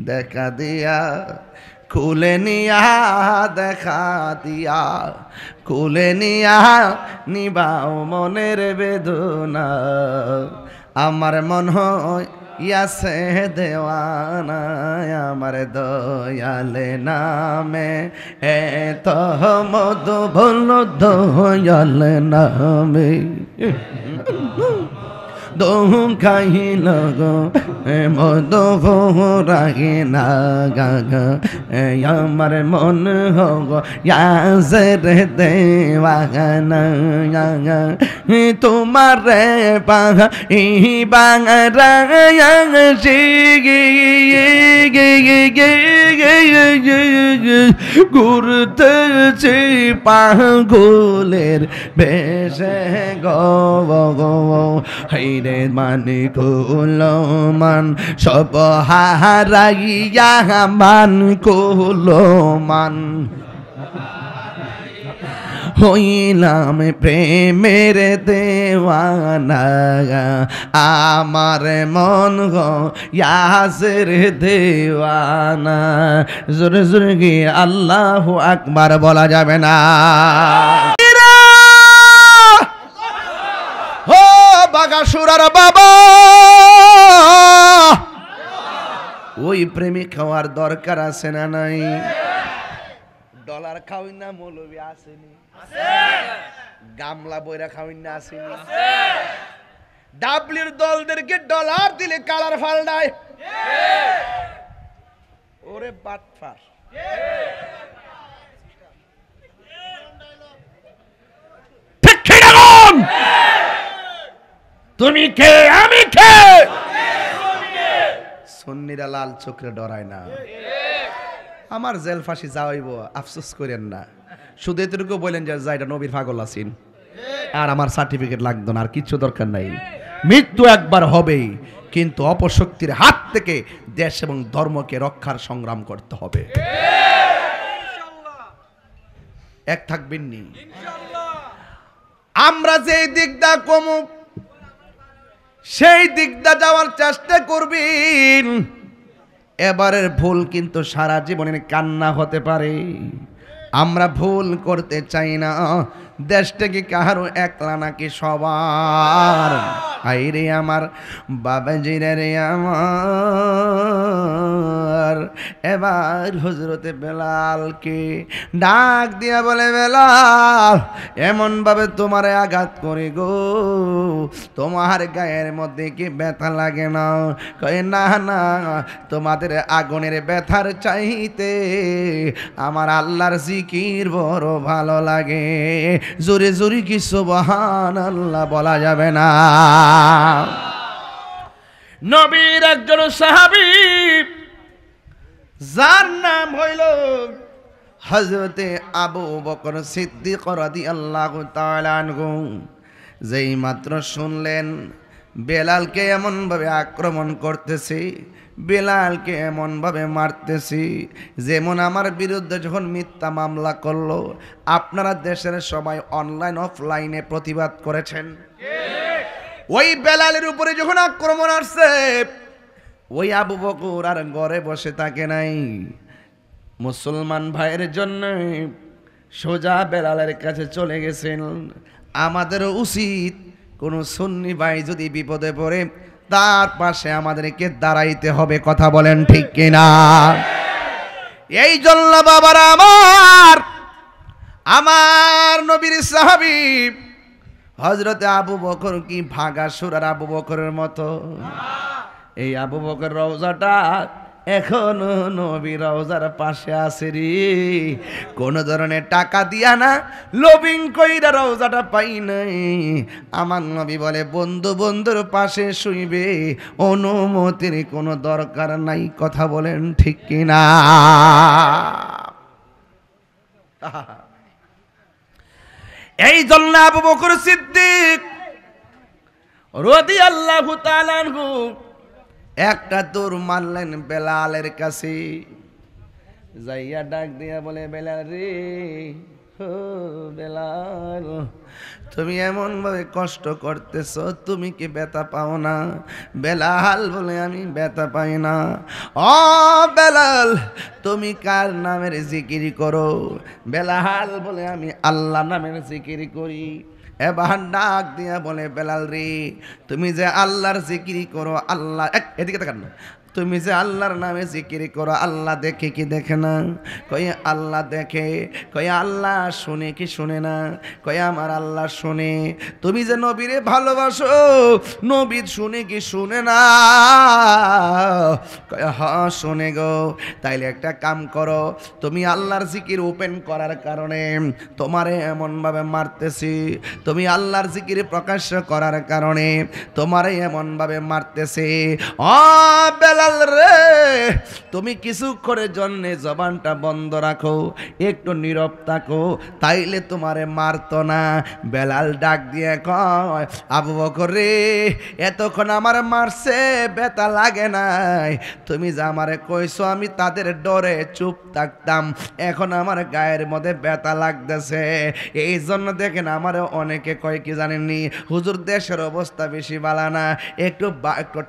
দেখা দিয়া খুলে নিয়া, দেখা দিয়া খুলে নিয়া নিবাও মনের বেদনা, আমার মন হয় ইয়াসে দেওয়ানা, আমার দয়ালে নামে এত মধু ভুল, দয়াল নামে দোকাইল গো মধু ভরাই না গা, আমার মন হোক ইয়াসের দেওয়ানা, তোমার রে বাংরা ঘুরতেছে পাগলের বেশে গো, হাইরে মানে কুলো মান সব হারাইয়া মান কুলো মান, হইলাম প্রেমের দেওয়ানা, আমার মন গো ইয়াসের দেওয়ানা। জোরে জোরে গিয়ে আল্লাহু আকবার বলা যাবে না? ও বাগাসুরার বাবা, ওই প্রেমিক হওয়ার দরকার আছে না নাই? ডলার খাওয়াই না মৌলবি আসেনি, গামলা বইরা খাওয়াই না আসেনি, ডাবলির দলদেরকে ডলার দিলে কালার ফাল্টায়, ওরে বাটফার। তুমি কে আমি কে? সুন্নিরা লাল চোখে ডরায় না। আমার জেল ফাঁসি যাওয়াইব, আফসোস করেন না, শুধু এতটুকু বলেন যে এটা নবীর পাগল আছেন, আর আমার সার্টিফিকেট লাগতো না, আর কিচ্ছু দরকার নাই। মৃত্যু একবার হবেই, কিন্তু অপশক্তির হাত থেকে দেশ এবং ধর্মকে রক্ষার সংগ্রাম করতে হবে। এক থাকবেননি? আমরা যেই দিকটা কমু সেই দিকটা যাওয়ার চেষ্টা করবেন। এবারের ভুল কিন্তু সারা জীবনের কান্না হতে পারে। আমরা ভুল করতে চাই না। দেশটা কি কাহারও একলা নাকি সবার? আইরে আমার বাবাজিরা রে আমার, এবার হযরতে বেলালকে ডাক দিয়া বলে, বেলাল এমন ভাবে তোমারে আঘাত করে গো, তোমার গায়ের মধ্যে কি ব্যথা লাগে না? কয় না না, তোমাদের আগুনের ব্যথার চাইতে আমার আল্লাহর জিকির বড় ভালো লাগে। জোরে জোরে কি সুবহানাল্লাহ বলা যাবে না? নবীর একজন সাহাবী যার নাম হইল হযরতে আবু বকর সিদ্দিক রাদিয়াল্লাহু তাআলা আনহু, যেই মাত্র শুনলেন বেলালকে এমন ভাবে আক্রমণ করতেছে, বেলালকে এমন ভাবে মারতেছি, যেমন আমার বিরুদ্ধে যখন মিথ্যা মামলা করলো, আপনারা দেশের সবাই অনলাইন অফলাইনে প্রতিবাদ করেছেন। ওই বেলালের উপরে যখন আক্রমণ আসছে, ওই আবু বকর আর ঘরে বসে থাকে নাই, মুসলমান ভাইয়ের জন্য সোজা বেলালের কাছে চলে গেছেন। আমাদের উচিত কোন সুন্নি ভাই যদি বিপদে পড়ে তার পাশে আমাদেরকে দাঁড়াইতে হবে। কথা বলেন ঠিক কিনা? এই জন্য বাবারা আমার নবীর সাহাবী হযরতে আবু বকর কি ভাগা সুরার আবু বকরের মতো? এই আবু বকর রওজাটা এখনো নবী রওজার পাশে আছে রে। কোন ধরনের টাকা দিয়া না, লবিং কইরা রওজাটা পাই নাই। আমার নবী বলে বন্ধু বন্ধুর পাশে শুইবে, অনুমতির কোনো দরকার নাই। কথা বলেন ঠিক কিনা? এই জন্য আবু বকর সিদ্দিক রাদিয়াল্লাহু তাআলা আনহু একটা দৌড় মারলেন বেলালের কাছে, যাইয়া ডাক দিয়া বলে, বেলাল রে, ও বেলাল, তুমি এমন ভাবে কষ্ট করতেছ, তুমি কি ব্যথা পাও না? বেলাল বলে, আমি ব্যথা পাই না। ও বেলাল, তুমি কার নামের জিকির করো? বেলাল বলে, আমি আল্লাহ নামের জিকির করি। এবার ডাক দিয়া বলে, বেলাল রে, তুমি যে আল্লাহর জিকির করো, আল্লাহ এদিকে তাকান না, তুমি যে আল্লাহর নামে জিকির করো, আল্লাহ দেখে কি দেখে না? কয়ে আল্লাহ দেখে। কয়ে আল্লাহ শুনে কি শুনে না? কয়ে আমার আল্লাহ শুনে। তুমি যে নবীরে ভালোবাসো, নবী শুনে কি শুনে না? কয়ে হ্যাঁ শুনে গো। তাইলে একটা কাম করো, তুমি আল্লাহর জিকির ওপেন করার কারণে তোমারে এমনভাবে মারতেছি, তুমি আল্লাহর জিকির প্রকাশ্য করার কারণে তোমারে এমনভাবে মারতেছে। ও বেলাল রে, তুমি কিছুক্ষণের জন্য জবানটা বন্ধ রাখো, একটু নীরব থাকো, তাইলে তোমারে মারতো না। বেলাল ডাক দিয়ে কয়, আবু বকর রে, এতক্ষণ আমার মারছে, ব্যথা লাগে নাই। তুমি যে আমারে কইছো আমি তাদের ডরে চুপ থাকতাম, এখন আমার গায়ের মধ্যে ব্যথা লাগতেছে। এই জন্য দেখেন আমার অনেকে কয় কি জানেননি, হুজুর দেশের অবস্থা বেশি ভালো না, একটু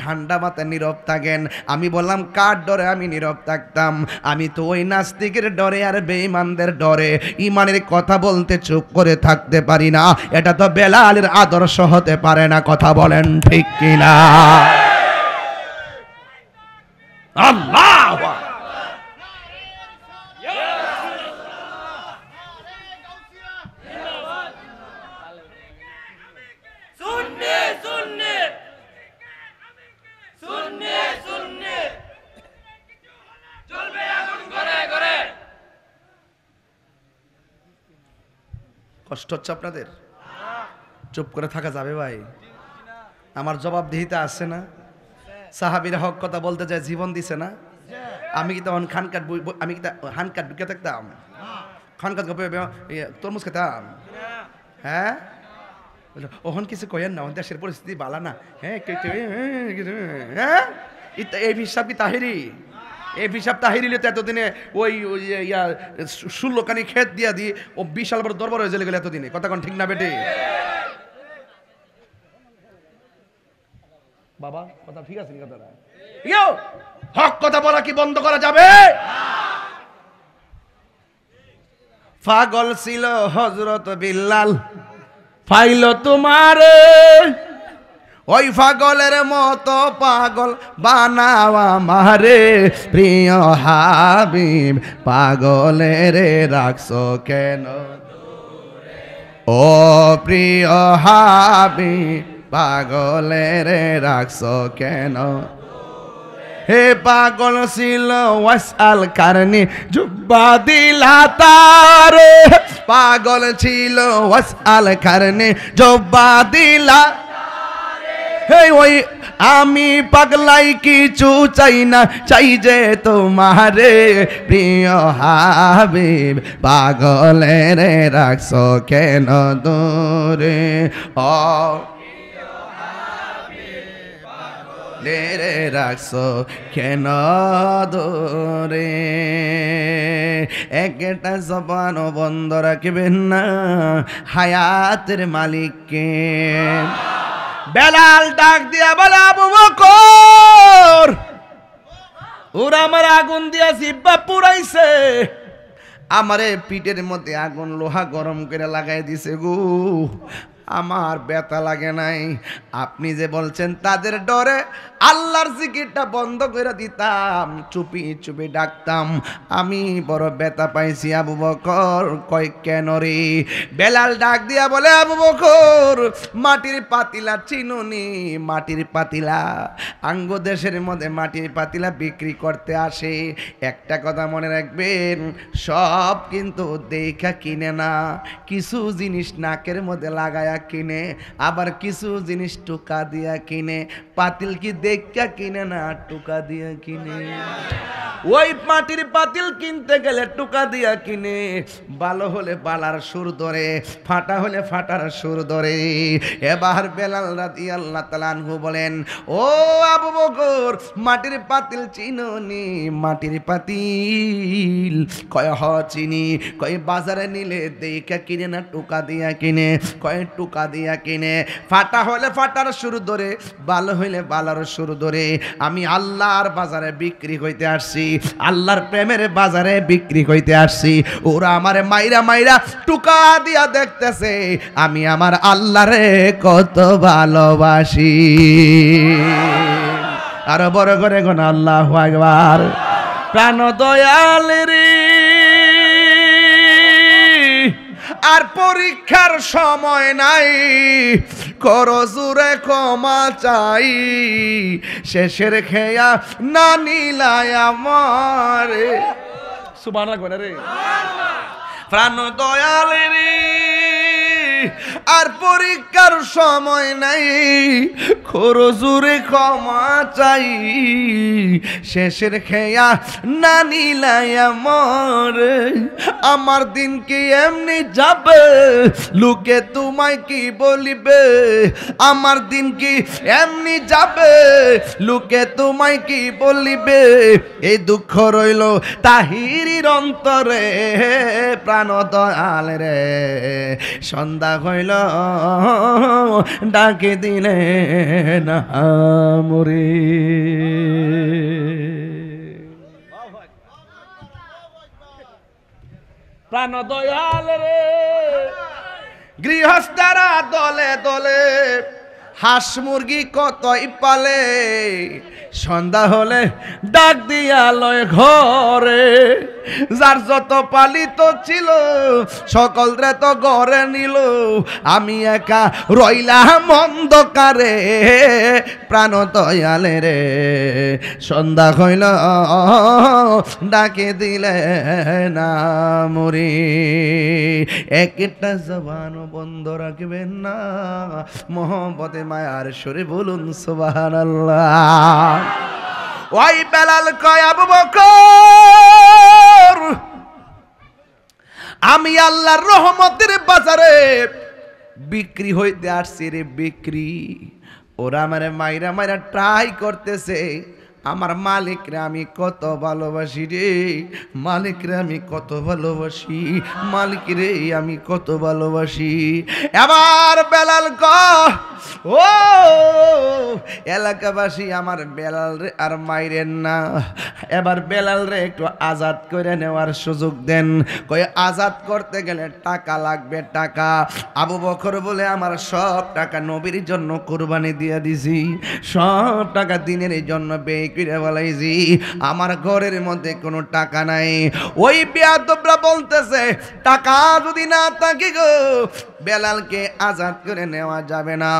ঠান্ডা মাথায় নীরব থাকেন। আমি বললাম কার ডরে আমি নীরব থাকতাম? আমি তো ওই নাস্তিকের ডরে আর বেঈমানদের ডরে ইমানের কথা বলতে চুপ করে থাকতে পারি না। এটা তো বেলালের আদর্শ হতে পারে না। কথা বলেন ঠিক কিনা? আল্লাহ কষ্ট হচ্ছে আপনাদের? চুপ করে থাকা যাবে ভাই? আমার জবাবদিহিতা আছে না? সাহাবীরা হক কথা বলতে যায়, জীবন দিছে না? আমি কি তখন খানকাট আমি কি হানকাট বিকে থাকতাম? খানকাট তরমুজ খেতাম? হ্যাঁ, ওহন কিছু কয়েন না, দেশের পরিস্থিতি বালা না। হ্যাঁ হ্যাঁ, এই হিসাব কি তাহিরি? এই হিসাব তাহিরি তো এতদিনে ওই 16 ক্ষেত দিয়া দি ও বিশাল বড় দরবার হয়ে গেল এতদিনে। কথা কোন ঠিক না বেটে? বাবা কথা ঠিক আছে? কথাটা হক কথা বলা কি বন্ধ করা যাবে? পাগল ছিল হযরত বিল্লাল, পাইল তোমারে ওই পাগলের মতো পাগল বানাও আমারে প্রিয় হাবিব, পাগলের রাখছো কেন ও প্রিয় হাবিব, পাগলের রাখছো কেন? হে পাগল ছিল ওয়াসআল কারণে জুব্বা দিলা তারে, পাগল ছিল ওয়াসআল কারণে জুব্বা দিলা। হে ওই আমি পাগলাই কিছু চাই না, চাই যে তোমারে প্রিয় হাবিব, পাগলের রাখছো কেন দূরে ও রে রাখছো কেন দূরে? একটা জবান বন্ধ রাখবেন না হায়াতের মালিককে। বেলাল ডাক দিয়া বলে আবু বকর, ওরা আমার আগুন দিয়া জিব্বা পুরাইছে, আমারে পিঠের মধ্যে আগুন লোহা গরম করে লাগাই দিছে গো, আমার ব্যথা লাগে নাই। আপনি যে বলছেন তাদের ডরে আল্লাহর জিকিরটা বন্ধ করে দিতাম, চুপি চুপি ডাকতাম, আমি বড় ব্যথা পাইছি। আবু বকর কয় কেন রে? বেলাল ডাক দিয়া বলে আবু বকর, মাটির পাতিলা চিনুনি? মাটির পাতিলা আঙ্গ দেশের মধ্যে মাটির পাতিলা বিক্রি করতে আসে। একটা কথা মনে রাখবেন, সব কিন্তু দেখা কিনে না, কিছু জিনিস নাকের মধ্যে লাগায়া কিনে, আবার কিছু জিনিস টুকা দিয়া কিনে। পাতিল কি দেখা কিনে না, টুকা দিয়া কিনে। ওই মাটির পাতিল কিনতে গেলে টুকা দিয়া কিনে, ভালো হলে বালার সুর ধরে, ফাটা হলে ফাটার সুর ধরে। এবার বেলাল রাদিয়াল্লাহু তাআলা আনহু বলেন, ও আবু বকর, মাটির পাতিল চিনোনি? মাটির পাতিল? কয় হ চিনি। কয় বাজারে নিলে দেখা কিনে না টুকা দিয়া কিনে? কয় টুকা দিয়া কিনে। ফাটা হলে ফাটার সুর ধরে, ভালো হইলে বালার সুর ধরে। আমি আল্লাহর বাজারে বিক্রি হইতে আসছি, আল্লাহর প্রেমের বাজারে বিক্রি হইতে আসছি। ওরা আমারে মাইরা মাইরা টুকা দিয়া দেখতেছে, আমি আমার আল্লাহরে কত ভালোবাসি। আরো বড় করে গোনা আল্লাহু আকবার। প্রাণ দয়াল রে, আর পরীক্ষার সময় নাই, করো জোরে ক্ষমা চাই, শেষের খেয়া না নিলাই আমারে। সুবহানাল্লাহ কইনা রে, প্রাণ দয়াল রে, আর পরীক্ষার সময় নাই, করো জোরে ক্ষমা চাই, শেষের খেয়া না নিলাই আমারে। আমার দিন কি এমনি যাবে, লোকে তোমায় কি বলিবে? আমার দিন কি এমনি যাবে, লোকে তোমায় কি বলিবে? এই দুঃখ রইল তাহিরির অন্তরে, প্রাণ দয়াল রে, সন্ধ্যা হইল ডাকে দিলে না মরে। প্রাণ দয়াল রে, গৃহস্থরা দলে দলে হাঁস মুরগি কতই পালে, সন্ধ্যা হলে ডাক দিয়া লয় ঘরে। যার যত পালিত ছিল সকলরে তো ঘরে নিল, আমি একা রইলাম অন্ধকারে। প্রাণ দয়ালে রে, সন্ধ্যা হইল ডাকে দিলে না মরি। একটা জবান বন্ধ রাখবেন না, মোহব্বতে মায়ার সুরে বলুন সুবহানাল্লাহ। ওই বেলাল কয় আবু বকর, আমি আল্লাহর রহমতের বাজারে বিক্রি হইতে আসছি রে বিক্রি। ওরা আমারে মাইরা মাইরা ট্রাই করতেছে। আমার মালিকরে আমি কত ভালোবাসি রে, মালিকরে আমি কত ভালোবাসি, মালিকরে আমি কত ভালোবাসি। এবার বেলাল ও এলাকাবাসী আমার বেলাল রে আর মাইরেন না, এবার বেলাল রে একটু আজাদ করে নেওয়ার সুযোগ দেন। কই আজাদ করতে গেলে টাকা লাগবে, টাকা। আবু বকর বলে আমার সব টাকা নবীর জন্য কুরবানি দিয়ে দিছি, সব টাকা দিনের জন্য ব্যয় করে বলাইছি, আমার ঘরের মধ্যে কোনো টাকা নাই। ওই বেয়াদবরা বলতেছে টাকা যদি না থাকে গো বেলালকে আজাদ করে নেওয়া যাবে না।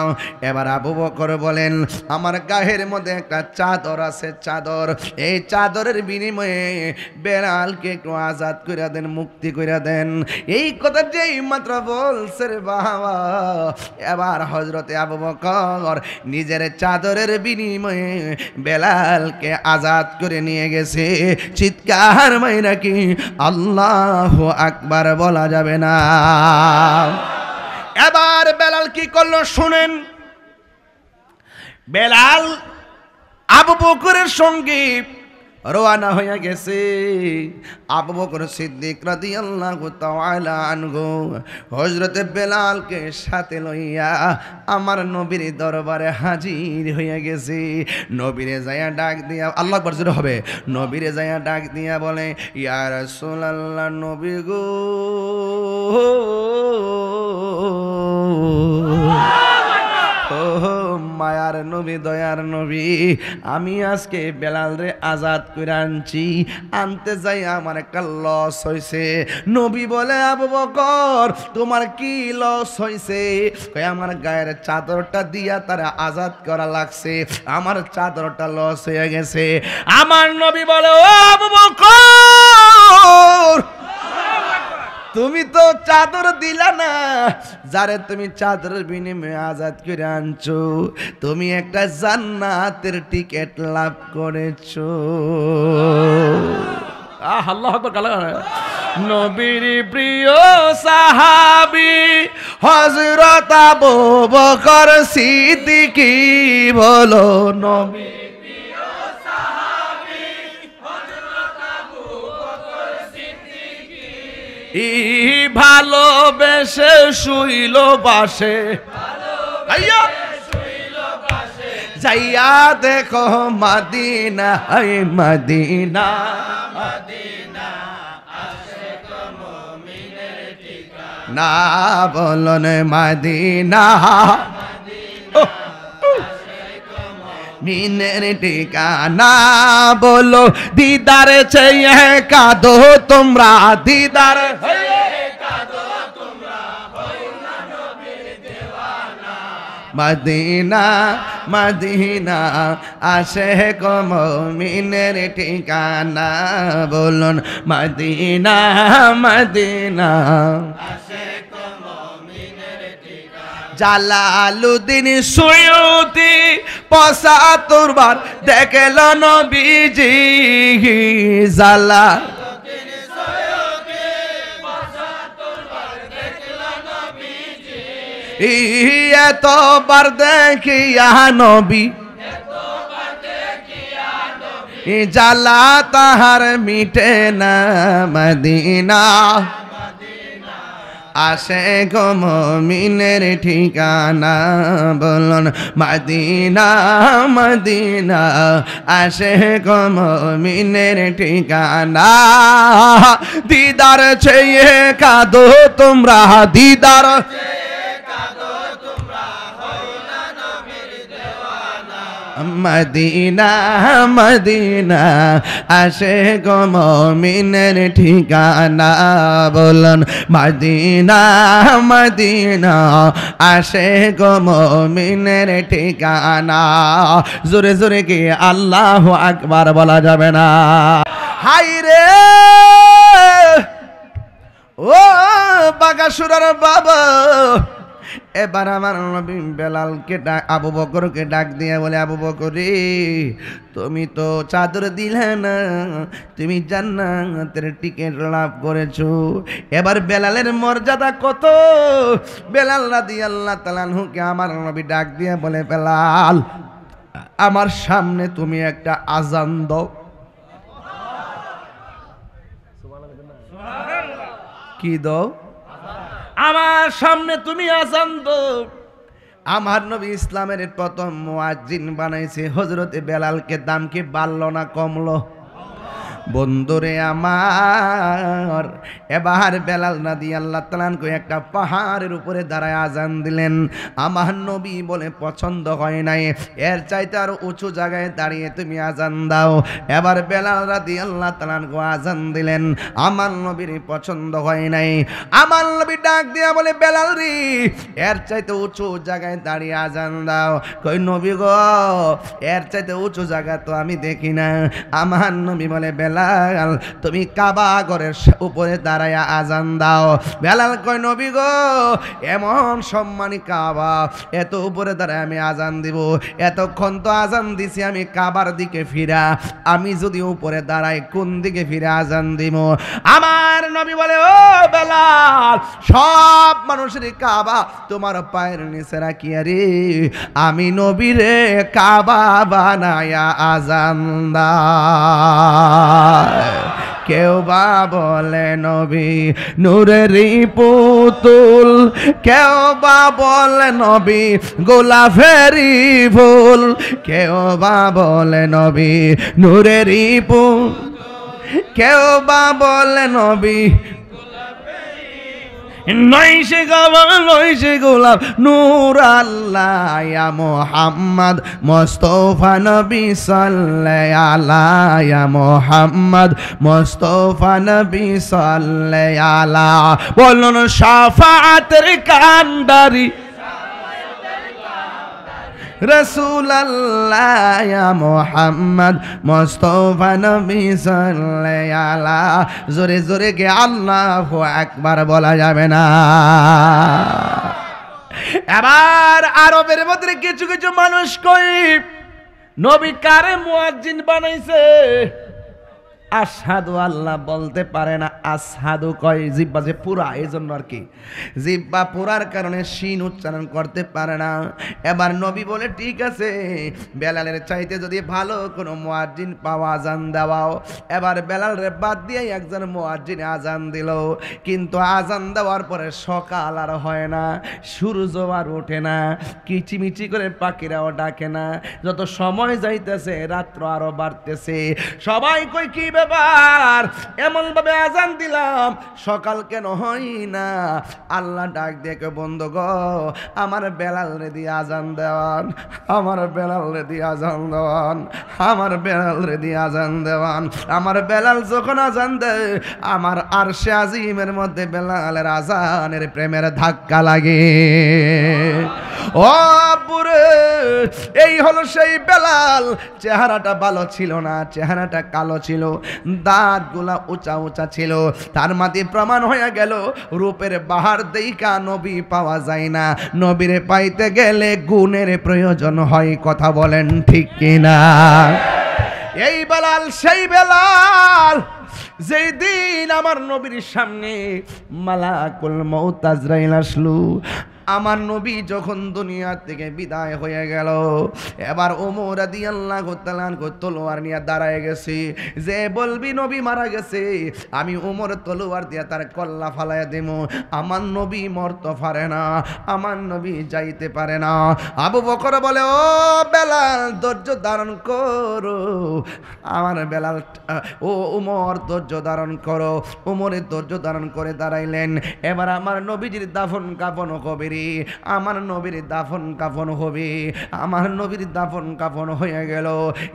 এবার আবু বকর বলেন আমার গায়ের মধ্যে একটা চাদর আছে, চাদর, এই চাদরের বিনিময়ে বেলালকে একটু আজাদ করে দেন, মুক্তি করে দেন। এই কথা যেই মাত্র বলছে রে বাবা, এবার হযরতে আবু বকর নিজের চাদরের বিনিময়ে বেলালকে আজাদ করে নিয়ে গেছে। চিৎকার মাইরা কি আল্লাহু আকবার বলা যাবে না? এবার বেলাল কি করলো শুনেন। বেলাল আবু বকরের সঙ্গে রওনা হয়ে গেছে। আবু বকর সিদ্দিক রাদিয়াল্লাহু তাআলা আনহু হযরতে বেলালকে সাথে লইয়া আমার নবীর দরবারে হাজির হয়ে গেছে। নবীরে যায়া ডাক দিয়া, আল্লাহু আকবার জোরে হবে, নবীরে যায়া ডাক দিয়া বলে ইয়া রাসূলুল্লাহ, নবী গো মায়ার নবী, দয়ার নবী, আমি আজকে বেলাল রে আজাদ করে আনছি, আনতে যাই আমার একটা লস হয়েছে। নবী বলে আবু বকর তোমার কি লস হয়েছে? আমার গায়ের চাদরটা দিয়া তারা আজাদ করা লাগছে, আমার চাদরটা লস হয়ে গেছে। আমার নবী বলে ও আবু বকর তুমি তো চাদর দিলা না, যারে তুমি চাদরের বিনিময়ে আজাদ করে আনছো, তুমি একটা জান্নাতের টিকিট লাভ করেছো। আল্লাহু আকবার। নবীর প্রিয় সাহাবী হযরত আবু বকর সিদ্দিক বলো, নবী ভালোবেসে শুইল বাসে, যাইয়া দেখো মদিনা, মদিনা না বলন মদিনা মিনের ঠিকানা, বলো দিদার চেয়ে কাঁদো তোমরা, দিদার মদিনা মদিনা আশিক মুমিনের ঠিকানা, বলুন মদিনা মদিনা আশিক মুমিনের ঠিকানা। জালালউদ্দিন সুয়ুতি ৭৫ বার দেখল নবীজি, জালালউদ্দিন সুয়ুতি ৭৫ বার দেখল নবীজি, এতবার দেখিয়া নবী, জালা তাহার মিটে না, মদিনা আশিক মুমিনের ঠিকানা, বলুন মদিনা মদিনা আশিক মুমিনের ঠিকানা। দিদার চেয়ে কাঁদো তোমরা, দিদার মদিনা মদিনা আশিক মুমিনের ঠিকানা, বলুন মদিনা মদিনা আশিক মুমিনের ঠিকানা। জোরে জোরে কি আল্লাহু আকবার বলা যাবে না? হাই রে ও বাগাসুরার বাবা, এবার আমার নবী বেলালকে ডাক, আবু বকরকে ডাক দিয়ে বলে, আবু বকর রে, তুমি তো চাদর দিলে না, তুমি জান্নাতের টিকিট লাভ করেছো। এবার বেলালের মর্যাদা কত! বেলাল রাদিয়াল্লাহু তাআলা আনহুকে আমার নবী ডাক দিয়ে বলে, বেলাল, আমার সামনে তুমি একটা আজান দাও। কি দাও? আমার সামনে তুমি আজান দাও। আমার নবী ইসলামের প্রথম মুয়াজ্জিন বানাইছে হযরতে বেলালকে। দাম কি বাড়লো না কমলো? বন্ধুরে আমার, এবার বেলাল রাদিয়াল্লাহু তাআলা আনহু একটা পাহাড়ের উপরে দাঁড়ায় আজান দিলেন। আমার নবী বলে পছন্দ হয় নাই, এর চাইতে আরো উঁচু জায়গায় দাঁড়িয়ে তুমি আজান দাও। এবার বেলাল রাদিয়াল্লাহু তাআলা আনহু আজান দিলেন, আমার নবীর পছন্দ হয় নাই। আমার নবী ডাক দিয়া বলে, বেলাল রে, এর চাইতে উঁচু জায়গায় দাঁড়িয়ে আজান দাও। কই নবী গো, এর চাইতে উঁচু জায়গা তো আমি দেখি না। আমার নবী বলে, বেলাল, তুমি কাবা ঘরের উপরে দাঁড়ায়া আজান দাও। বেলাল কয়, নবী গো, এমন সম্মানী কাবা, এত উপরে দাঁড়ায় আমি আজান দিব? এতক্ষণ তো আজান দিছি আমি কাবার দিকে ফিরা, আমি যদি উপরে দাঁড়াই কোন দিকে ফিরে আজান দিব? আমার নবী বলে, ও বেলাল, সব মানুষের কাবা তোমার পায়ের নিচে রাখিয়া রে, আমি নবীরে কাবা বানায়া আজান দা। কেউ বা বলে নবী নূরেরই পুতুল, কেউ বা বলে নবী গোলাপেরই ফুল, কেউ বা বলে নবী নূরেরই পুতুল, কেউ বা বলে নবী নয়শে গাবা নয়শে গোলাপ নূর আল্লাহ ইয়া মুহাম্মদ মুস্তাফা নবী সাল্লাল্লাহু আলাইহি ইয়া মুহাম্মদ মুস্তাফা নবী সাল্লাল্লাহু আলাইহি। বলুন শাফাআতের কান্ডারি রাসূলুল্লাহ ইয়া মুহাম্মদ মুস্তাফা নবী সাল্লাল্লাহু আলাইহি। জোরে জোরে কে আল্লাহু আকবার বলা যাবে না? এবার আরবের মধ্যে কিছু কিছু মানুষ কই, নবী কারে মুয়াজ্জিন বানাইছে? আশহাদু আল্লাহ বলতে পারে না, আশহাদু কয়, জিহ্বা যে পুরা, এই জন্য আর কি, জিহ্বা পুরার কারণে শিন উচ্চারণ করতে পারে না। এবার নবী বলে, ঠিক আছে, বেলালের চাইতে যদি ভালো কোনো মুয়াজ্জিন পাওয়া আজান দেওয়াও। এবার বেলালের বাদ দিয়ে একজন মুয়াজ্জিন আজান দিল, কিন্তু আজান দেওয়ার পরে সকাল আর হয় না, সূর্য আর ওঠে না, কিচিমিচি করে পাখিরাও ডাকে না, যত সময় যাইতেছে রাত্র আরো বাড়তেছে। সবাই কই, কি ব্যাপার, এমন ভাবে আজান দিলাম সকাল কেন হয় না? আল্লাহ ডাক দেখে, বন্ধু গো, আমার বেলাল রে দিয়ে আজান দেওয়ান, আমার বেলাল রে দিয়ে আজান দেওয়ান, আমার বেলাল রে দিয়ে আজান দেওয়ান। আমার বেলাল যখন আজান দেয়, আমার আরশে আজিমের মধ্যে বেলালের আজানের প্রেমের ধাক্কা লাগে। ও পুরে, এই হলো সেই বেলাল। চেহারাটা ভালো ছিল না, চেহারাটা কালো ছিল, দাঁতগুলা উঁচা উঁচা ছিল, তার মাঝে প্রমাণ হয়ে গেল রূপের বাহার দেইকা নবী পাওয়া যায় না, নবীরে পাইতে গেলে গুণের প্রয়োজন হয়। কথা বলেন ঠিক কিনা? এই বেলাল সেই বেলাল যেই দিন আমার নবীর সামনে মালাকুল মউত আজরাইল আসলো। আমার নবী যখন দুনিয়া থেকে বিদায় হয়ে গেল, এবার ওমর রাদিয়াল্লাহু তাআলা তলোয়ার নিয়ে দাঁড়ায় গেছে। যে বলবি নবী মারা গেছে, আমি ওমর তলোয়ার দিয়ে তার কল্লা ফালাইয়া দেব। আমার নবী মরতে পারে না, আমার নবী যাইতে পারে না। আবু বকর বলে, ও বেলাল, ধৈর্য ধারণ করো। আমার বেলাল, ও ওমর, ধৈর্য ধারণ করো। ওমরের ধৈর্য ধারণ করে দাঁড়াইলেন। এবার আমার নবীজির দাফন কাফন হবে, আমার নবীর দাফন কাফন হবে। আমার নবীর দাফন কাফন হয়ে গেল।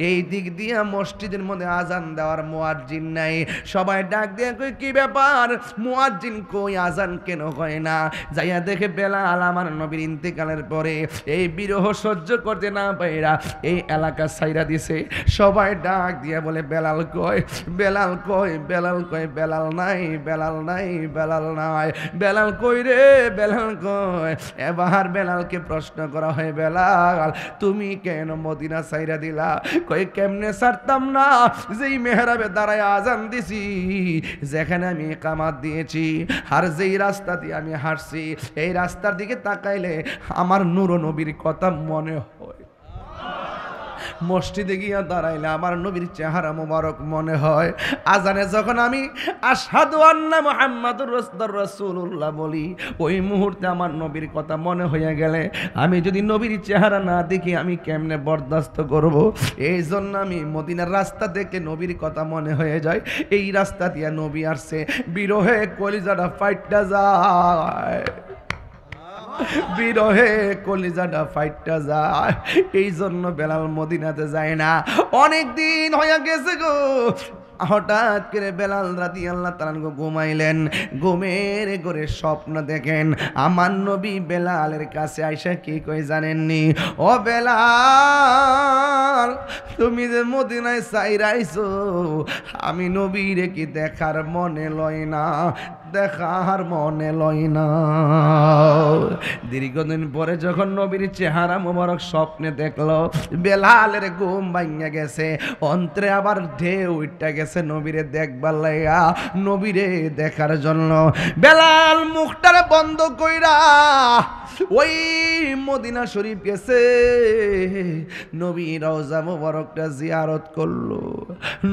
এই দিক দিয়ে মসজিদের মধ্যে আজান দেওয়ার মুয়াজ্জিন নাই। সবাই ডাক দিয়ে কই, কি ব্যাপার, মুয়াজ্জিন কই, আজান কেন হয় না? যাইয়া দেখে বেলাল আমার নবীর ইন্তেকালের পরে এই বিরহ সহ্য করতে না পাইরা এই এলাকা ছাইরা দিছে। সবাই ডাক দিয়ে বলে, বেলাল কই, বেলাল কই, বেলাল কই, বেলাল নাই, বেলাল নাই, বেলাল নাই, বেলাল কই রে, বেলাল কই। এবার বেলালকে প্রশ্ন করা হয়, বেলাল তুমি কেন মদিনা ছাইরা দিলা? কই কেমনে ছাড়তাম না, যেই মেহরাবে দাঁড়ায় আজান দিছি, যেখানে আমি ইকামত দিয়েছি, আর যেই রাস্তা দিয়ে আমি হাঁটছি, এই রাস্তার দিকে তাকাইলে আমার নূর নবীর কথা মনে হয়। মসজিদে গিয়া দাঁড়াইলে আমার নবীর চেহারা মোবারক মনে হয়। আজানে যখন আমি আশহাদু আন্না মুহাম্মাদুর রাসূলুল্লাহ বলি, ওই মুহূর্তে আমার নবীর কথা মনে হয়ে গেলে আমি যদি নবীর চেহারা না দেখি আমি কেমনে বরদাস্ত করব? এই জন্য আমি মদিনার রাস্তা দেখে নবীর কথা মনে হয়ে যায়। এই রাস্তা দিয়ে নবী আসছে, বিরহে কলিজাটা ফাইটটা যায়, বিরহে কলিজাটা ফাইটটা যায়। এই জন্য বেলাল মদিনাতে যায় না। অনেক দিন হয়ে গেছে গো, হঠাৎ করে বেলাল রাদিয়াল্লাহু তাআলা ঘুমাইলেন। ঘুমের ঘরে স্বপ্ন দেখেন, আমার নবী বেলালের কাছে আইসা কি কই জানেননি? ও বেলাল, তুমি যে মদিনায় চাইরাইছো, আমি নবীরে কি দেখার মনে লয় না, দেখার মনে লয় না। দীর্ঘদিন পরে যখন নবীর চেহারা মোবারক স্বপ্নে দেখলো, বেলালের ঘুম ভাঙা গেছে, অন্তরে আবার ঢেউ উঠে গেছে নবীরে দেখবার লাইয়া, নবীরে দেখার জন্য। বেলাল মুখটারে বন্ধ কইরা ওই মদিনা শরীফ গেছে, নবী রওজা মুবারকটা জিয়ারত করলো,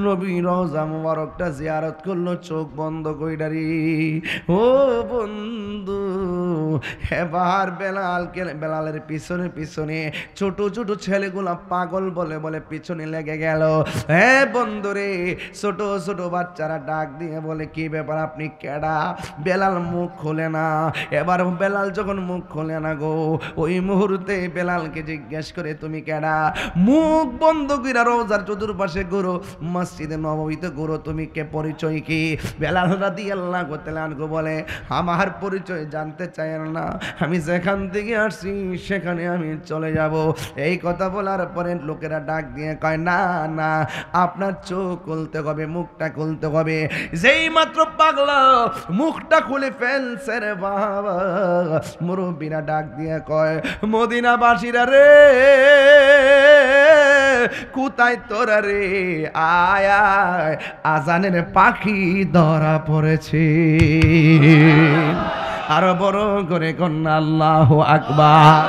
নবী রওজা মুবারকটা জিয়ারত করলো চোখ বন্ধ কইরা রে। ও বন্ধু, এবার বেলালের পিছনে পিছনে ছোট ছোট ছেলেগুলা পাগল বলে বলে পিছনে লেগে গেল। হ্যাঁ বন্ধু রে, ছোট ছোট বাচ্চারা ডাক দিয়ে বলে, কি ব্যাপার, আপনি কেডা? বেলাল মুখ খোলে না। এবার বেলাল যখন মুখ খোলে না গো, ওই মুহূর্তে বেলালকে জিজ্ঞেস করে, তুমি কেডা? মুখ বন্ধ কইরা রওজার চতুর্পাশে ঘুরো, মসজিদে নববীতে ঘুরো, তুমি কে, পরিচয় কি? বেলাল রাদিয়াল্লাহু তাআলা আনহু বলে, আমার পরিচয় জানতে চাই না, আমি যেখান থেকে আসছি সেখানে আমি চলে যাব। এই কথা বলার পরে লোকেরা ডাক দিয়ে কয়, না না, আপনার চোখ খুলতে হবে, মুখটা খুলতে হবে। যেই মাত্র পাগলা মুখটা খুলে ফেলছে রে বাবা, মুরব্বীরা ডাক দিয়ে কয়, মদিনাবাসীরা রে, কোথায় তোরা রে, আয় আয়, আজানের পাখি ধরা পড়েছে। আরো বড় করে কন্যা আল্লাহু আকবার।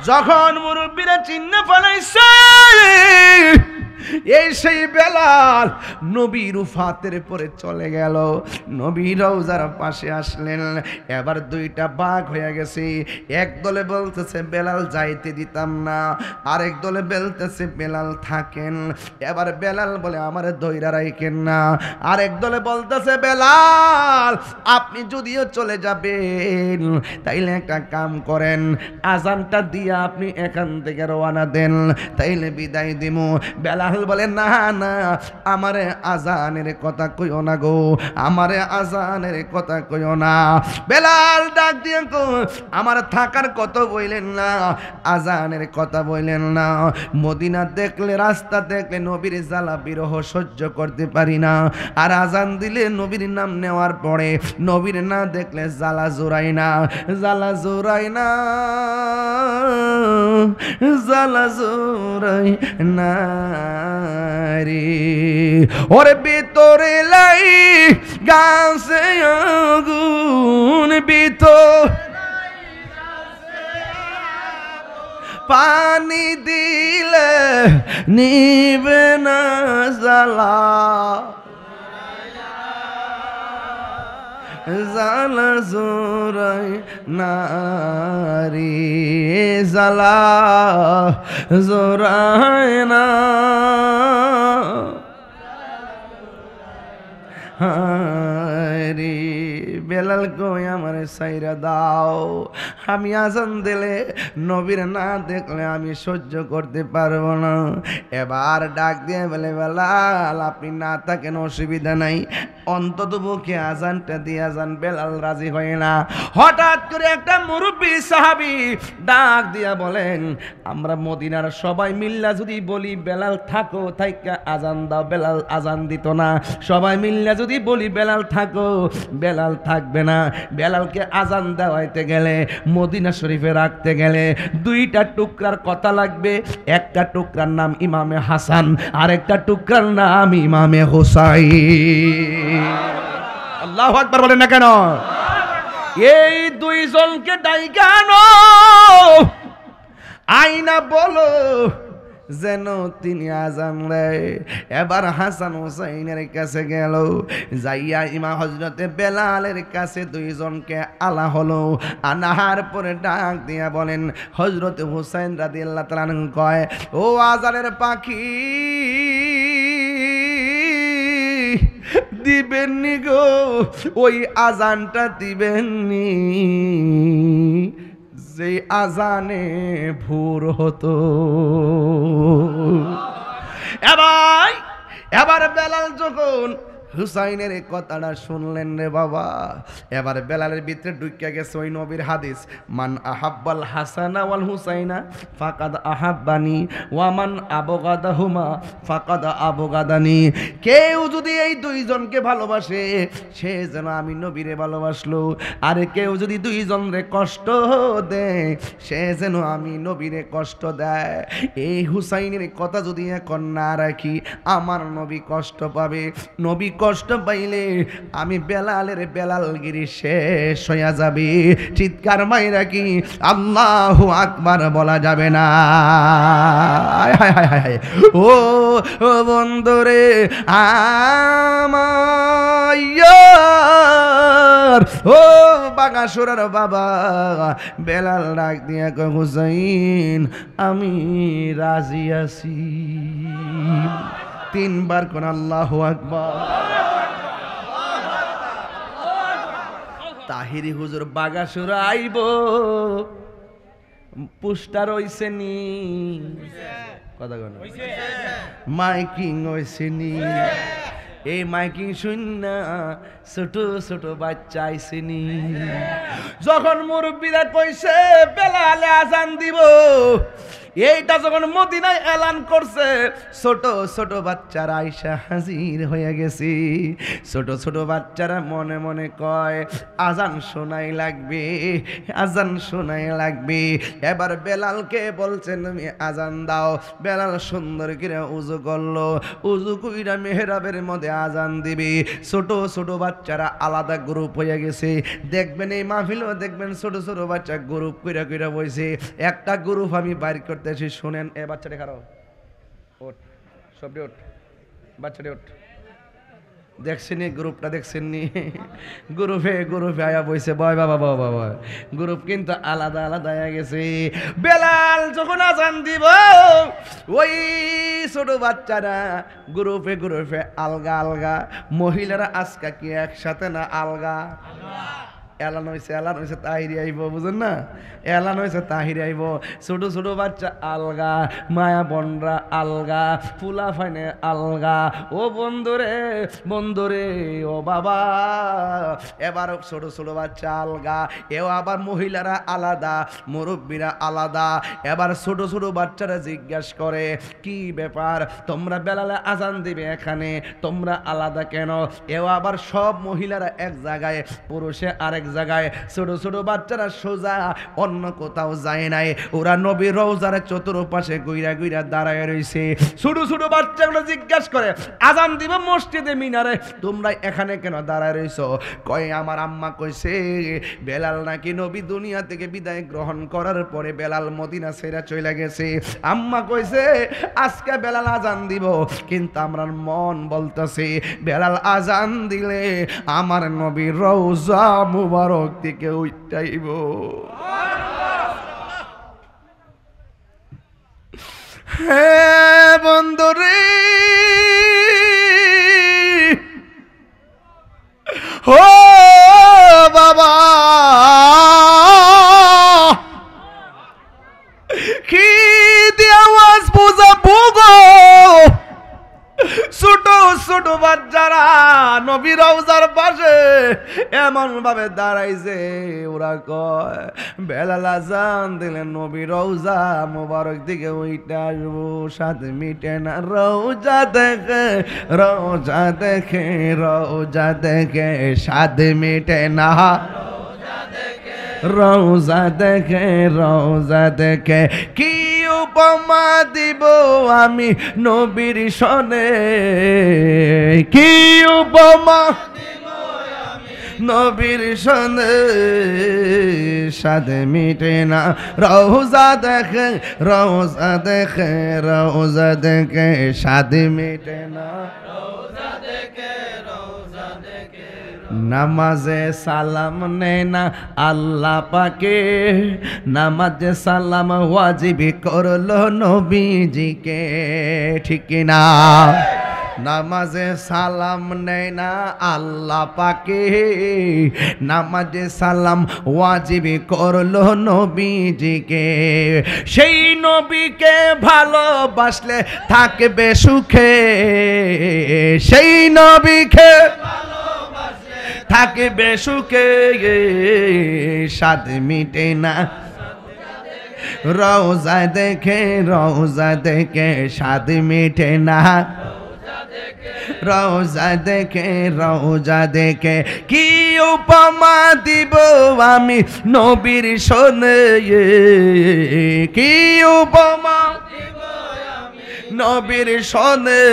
যখন মুরব্বীরা চিন্না ফেলাইছে, এই সেই বেলাল নবীর উফাতের পরে চলে গেল, নবী রওজার পাশে আসলেন। এবার দুইটা ভাগ হয়ে গেছে, এক দলে বলতেছে বেলাল যাইতে দিতাম না, আরেক দলে বলতেছে বেলাল থাকেন। এবার বেলাল বলে, আমারে ধইরা রাখেন না। আরেক দলে বলতেছে, বেলাল আপনি যদিও চলে যাবেন, তাইলে একটা কাম করেন, আজানটা দিয়া আপনি এখান থেকে রওনা দেন, তাইলে বিদায় দিমু। বেলাল বলে, না না, আমারে আজানের কথা কইও না গো, আমারে আজানের কথা কইও না। বেলাল ডাক দিয়ে গো, আমার থাকার কথা বললেন না, আজানের কথা বললেন না। মদিনা দেখলে, রাস্তা দেখলে নবীর জ্বালা বিরহ সহ্য করতে পারি না, আর আজান দিলে নবীর নাম নেওয়ার পরে নবীর না দেখলে জ্বালা জোড়াই না, জ্বালা জোড়াই না, জ্বালা জোড়াই না রে। ওরে ভিতরে লাই গাছে আগুন, ভিতর পানি দিলে নিবে না জ্বালা, জ্বালা জোড়াই নারী, জ্বালা জোড়ায় না। রে বেলাল কই, আমার সাইরা দাও, আমি আজান দিলে নবীর না দেখলে আমি সহ্য করতে পারবো না। এবার ডাক দিয়ে বলে, বেলাল আপনি না থাকেন অসুবিধা নাই, অন্তত বুকে আজানটা দিয়ে যান। বেলাল রাজি হয় না। হঠাৎ করে একটা মুরব্বী সাহাবী ডাক দিয়া বলেন, আমরা মদিনার সবাই মিল্লা যদি বলি বেলাল থাকো, থাইকা আজান দাও, বেলাল আজান দিত না। সবাই মিল্লা যদি বলি বেলাল থাকো, বেলাল থাক লাগবে না। বেলালকে আজান দেওয়াইতে গেলে, মদিনা শরীফে রাখতে গেলে দুইটা টুকরার কথা লাগবে। একটা টুকরার নাম ইমামে হাসান, আর একটা টুকরার নাম ইমামে হুসাইন। আল্লাহু আকবার বলেন না কেন? এই দুইজনকে ডাইকা আনো, আইনা বলো যেন তিনি আজান দেয়। এবার হাসান হুসাইনের কাছে গেল, যাইয়া ইমাম হযরতে বেলালের কাছে দুইজনকে আলা হলো। আনাহার পরে ডাক দিয়া বলেন, হযরতে হুসাইন রাদিয়াল্লাহু তাআলা আনহু কয়, ও আজানের পাখি, দিবেননি গো, ওই আজানটা দিবেননি যে আজানে ভোর হতো। এবার বেলাল যখন হুসাইনের এই কথাটা শুনলেন রে বাবা, এবার বেলালের ভিতরে ঢুকিয়া গেছে ওই নবীর হাদিস, মান আহাব্বাল হাসানা ওয়াল হুসাইনা ফাকাদ আহাব্বানি ওয়া মান আবগাদাহুমা ফাকাদ আবগাদানি। কেউ যদি এই দুইজনকে ভালোবাসে সে যেন আমি নবীরে ভালোবাসলো, আর কেউ যদি দুইজনরে কষ্ট দেয় সে যেন আমি নবীরে কষ্ট দেয়। এই হুসাইনের কথা যদি এখন না রাখি আমার নবী কষ্ট পাবে। নবী কষ্ট পাইলে আমি বেলালের বেলালগিরি শেষ হইয়া যাবে। চিৎকার মাইরা কি আল্লাহু আকবার বলা যাবে না? ও বন্ধুরে আমার, ও বাগাসুরার বাবা, বেলাল ডাক দিয়া কয়, হুসাইন আমি রাজি আছি। তিনবার কোন আল্লাহু আকবার। তাহিরি হুজুর বাগাসুরা আইব, পোস্টার হইছে নি, কথা কোন মাইকিং হইছে নি। এই মাইকিং শুননা ছোট ছোট বাচ্চা আইসেনি। যখন মুরব্বীরা কইছে বেলালে আজান দিব, এইটা যখন মদিনায় এলান করছে, ছোট ছোট বাচ্চারা আইসা হাজির হয়ে গেছে। ছোট ছোট বাচ্চারা মনে মনে কয় আজান শোনাই লাগবে, আজান শোনাই লাগবে। এবার বেলালকে বলছেন তুমি আজান দাও। বেলাল সুন্দর করে উজু করলো, উজু কইরা মেহরাবের মধ্যে আজান দিবে। ছোট ছোট বাচ্চারা আলাদা গ্রুপ হয়ে গেছে। দেখবেন এই মাহফিলও দেখবেন ছোট ছোট বাচ্চা গ্রুপ কইরা কইরা বইছে। একটা গ্রুপ আমি বাইর করতেছি, শুনেন। এ বাচ্চাটা খারাপ, ওঠ সবটি ওঠ, বাচ্চাটি ওঠ। দেখছেনি গ্রুপটা, দেখছেননি? গ্রুপে গ্রুপে আয়া বইছে, বয় বাবা বাবা বয়। গ্রুপ কিন্তু আলাদা আলাদা হয়ে গেছে। বেলাল যখন আজান দিব, ওই ছোট বাচ্চারা গ্রুপে গ্রুপে আলগা আলগা, মহিলারা আজকা কি একসাথে না আলগা? এলান হয়েছে তাহিরি আইব, বুঝেন না? এলান হয়েছে তাহিরি আইব। ছোট ছোট বাচ্চা আলগা, মায়া বনরা আলগা, ফুলা ফাইনে আলগা। ও বন্ধুরে বন্ধুরে, ও বাবা, এবার ছোট ছোট বাচ্চা আলগা, এও আবার মহিলারা আলাদা, মুরব্বীরা আলাদা। এবার ছোট ছোট বাচ্চারা জিজ্ঞাসা করে, কি ব্যাপার তোমরা বেলালে আজান দিবে এখানে, তোমরা আলাদা কেন? এও আবার সব মহিলারা এক জায়গায়, পুরুষে আরেক জায়গায়। ছোট ছোট বাচ্চারা সোজা অন্য কোথাও যায় নাই, ওরা নবীর রওজার চতুর্পাশে গুইরা গুইরা দাঁড়ায় রইছে। ছোট ছোট বাচ্চাগুলো জিজ্ঞাসা করে, আজান দিব মসজিদে মিনারে, তোমরা এখানে কেন দাঁড়ায় রইছো? কয় আমার আম্মা কইছে বেলাল নাকি নবী দুনিয়া থেকে বিদায় গ্রহণ করার পরে বেলাল মদিনা ছেড়ে চলে গেছে। আম্মা কইছে আজকে বেলাল আজান দিব, কিন্তু আমার মন বলতেছে বেলাল আজান দিলে আমার নবীর রওজা মুবারক থেকে উঠাইব। হে বন্ধুরে, ও বাবা, কি দিয়ে আওয়াজ বুঝাবো গো? ছোট ছোট বাচ্চারা নবী রওজার পাশে এমন ভাবে দাঁড়াইছে ওরা কয় বেলাল আযান দিলেন নবী রওজা মোবারক দিকে ওইটা আসবো সাথে মিটে না রওজা দেখে রওজা দেখে রওজা দেখে সাথে মিটে না রওজা দেখে রওজা দেখে কি উপমা দিব আমি নবীর সনে কি উপমা নবীর সনে সাদে মিটে না রওজা দেখে রওজা দেখে রওজা দেখে সাদে মিটে না নামাজে সালাম নেয় না আল্লাহ পাকে নামাজে সালাম ওয়াজিবি করলো নবীজিকে ঠিক না নামাজে সালাম নেয় না আল্লাহ পাকে নামাজে সালাম ওয়াজিবি করলো নবীজিকে সেই নবীকে ভালোবাসলে থাকবে সুখে সেই নবীকে থাকবে সুখে সাদ মিটে না রওজা দেখে সাদ মিটে না রওজা দেখে কি উপমা দিব আমি নবীর সনে কি উপমা নবীর সনে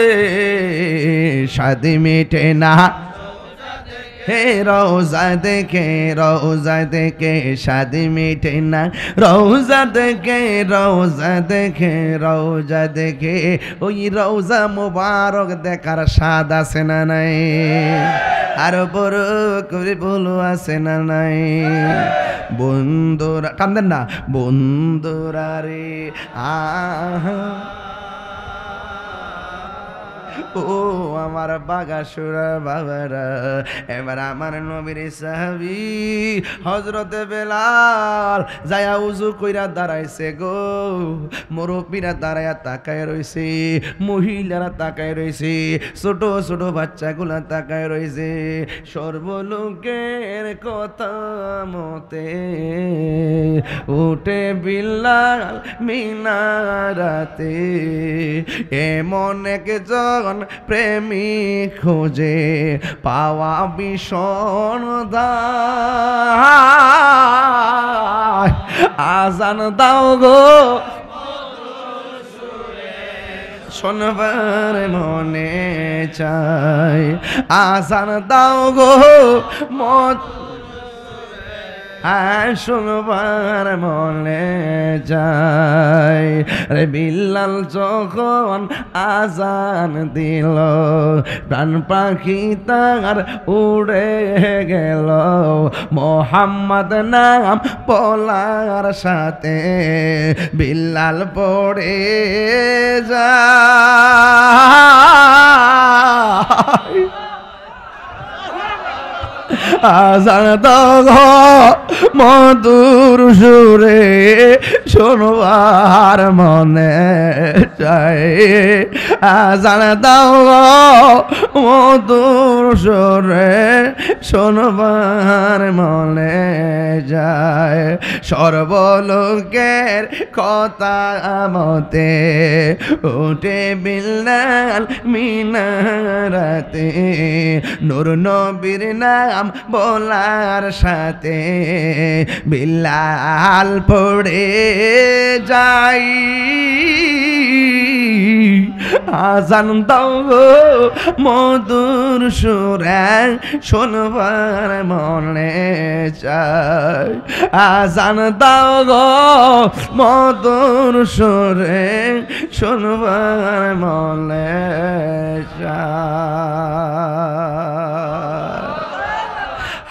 সাদ মিটে না হে রওজা দেখে শাদি মিটে না রওজা দেখে ওই রওজা মুবারক দেখার স্বাদ আছে না নাই আর বড় করে বলো আছে না নাই বন্ধুরা কান্দেন না বন্ধুরা রে ও আমার বাগাসুরা বাবারা এবার আমার নবীর সাহাবী হযরতে বেলাল যায়া উযু কইরা দাঁড়াইছে গো মুরব্বিরা দাঁড়ায়া তাকায় রইছে মহিলারা তাকায় রইছে ছোট ছোট বাচ্চাগুলা তাকায় রইছে সর্বলোকের কথা মতে উঠে বিল্লাল মিনারাতে এমন একজন প্রেমিক খোঁজে পাওয়া ভীষণ দায় আজান দাও গো শোনবার মনে চাই আজান দাও গো মত শুনবার মনে যায় রে বিল্লাল যখন আজান দিল প্রাণ পাখি তার উড়ে গেল মোহাম্মদ নাম বলার সাথে বিল্লাল পড়ে যায় আজান দাও মধুর সুরে শোনবার মনে চাই আজান দাও মধুর সুরে শোনবার মনে যায় সর্বলোকের কথা মতে উঠে বিল্লাল মিনারাতে নূর নবীর নাম বলার সাথে বিল্লাল পড়ে যাই আজান দাও গো মধুর সুরে শোনবার মনে চাই আজান দাও গো মধুর সুরে শোনবার মনে চাই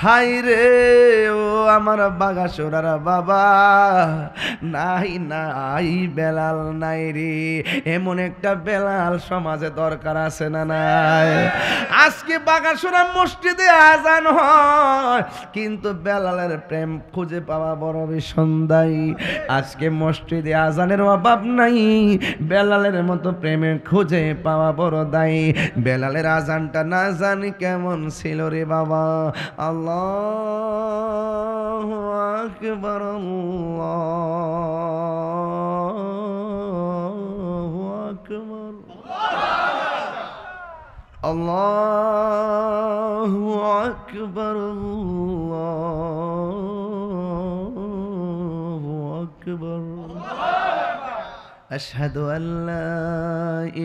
হাই রে ও আমার বাগাসুরার বাবা নাই নাই বেলাল নাই রে। এমন একটা বেলাল সমাজে দরকার আছে না নাই? আজকে বাগাসুরা মসজিদে আজান হয় কিন্তু বেলালের প্রেম খুঁজে পাওয়া বড় বিসন্দাই। আজকে মসজিদে আজানের অভাব নাই, বেলালের মতো প্রেমের খুঁজে পাওয়া বড় দায়ী। বেলালের আজানটা না জানি কেমন ছিল রে বাবা। আল্লাহু আকবার, আল্লাহু আকবার, আল্লাহু আকবার, আল্লাহু আকবার। আশহাদু আল্লা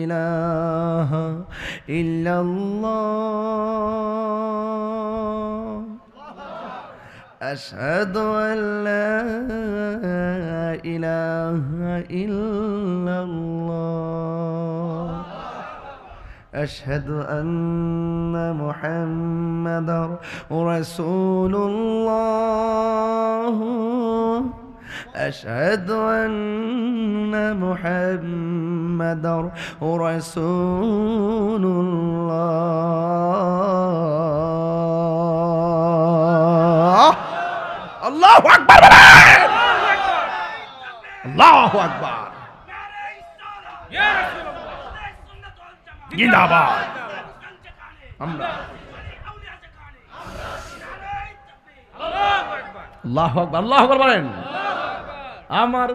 ইলাহা ইল্লাল্লাহ, আশহাদু আল্লা ইলাহা ইল্লাল্লাহ, আশহাদু আন্না মুহাম্মাদার রাসূলুল্লাহ, আশহাদু আন্না মুহাম্মাদার রাসূলুল্লাহ। আল্লাহু আকবার, আল্লাহু আকবার, জিন্দাবাদ। আমরা আল্লাহু আকবার, আল্লাহু আকবার বলেন। আমার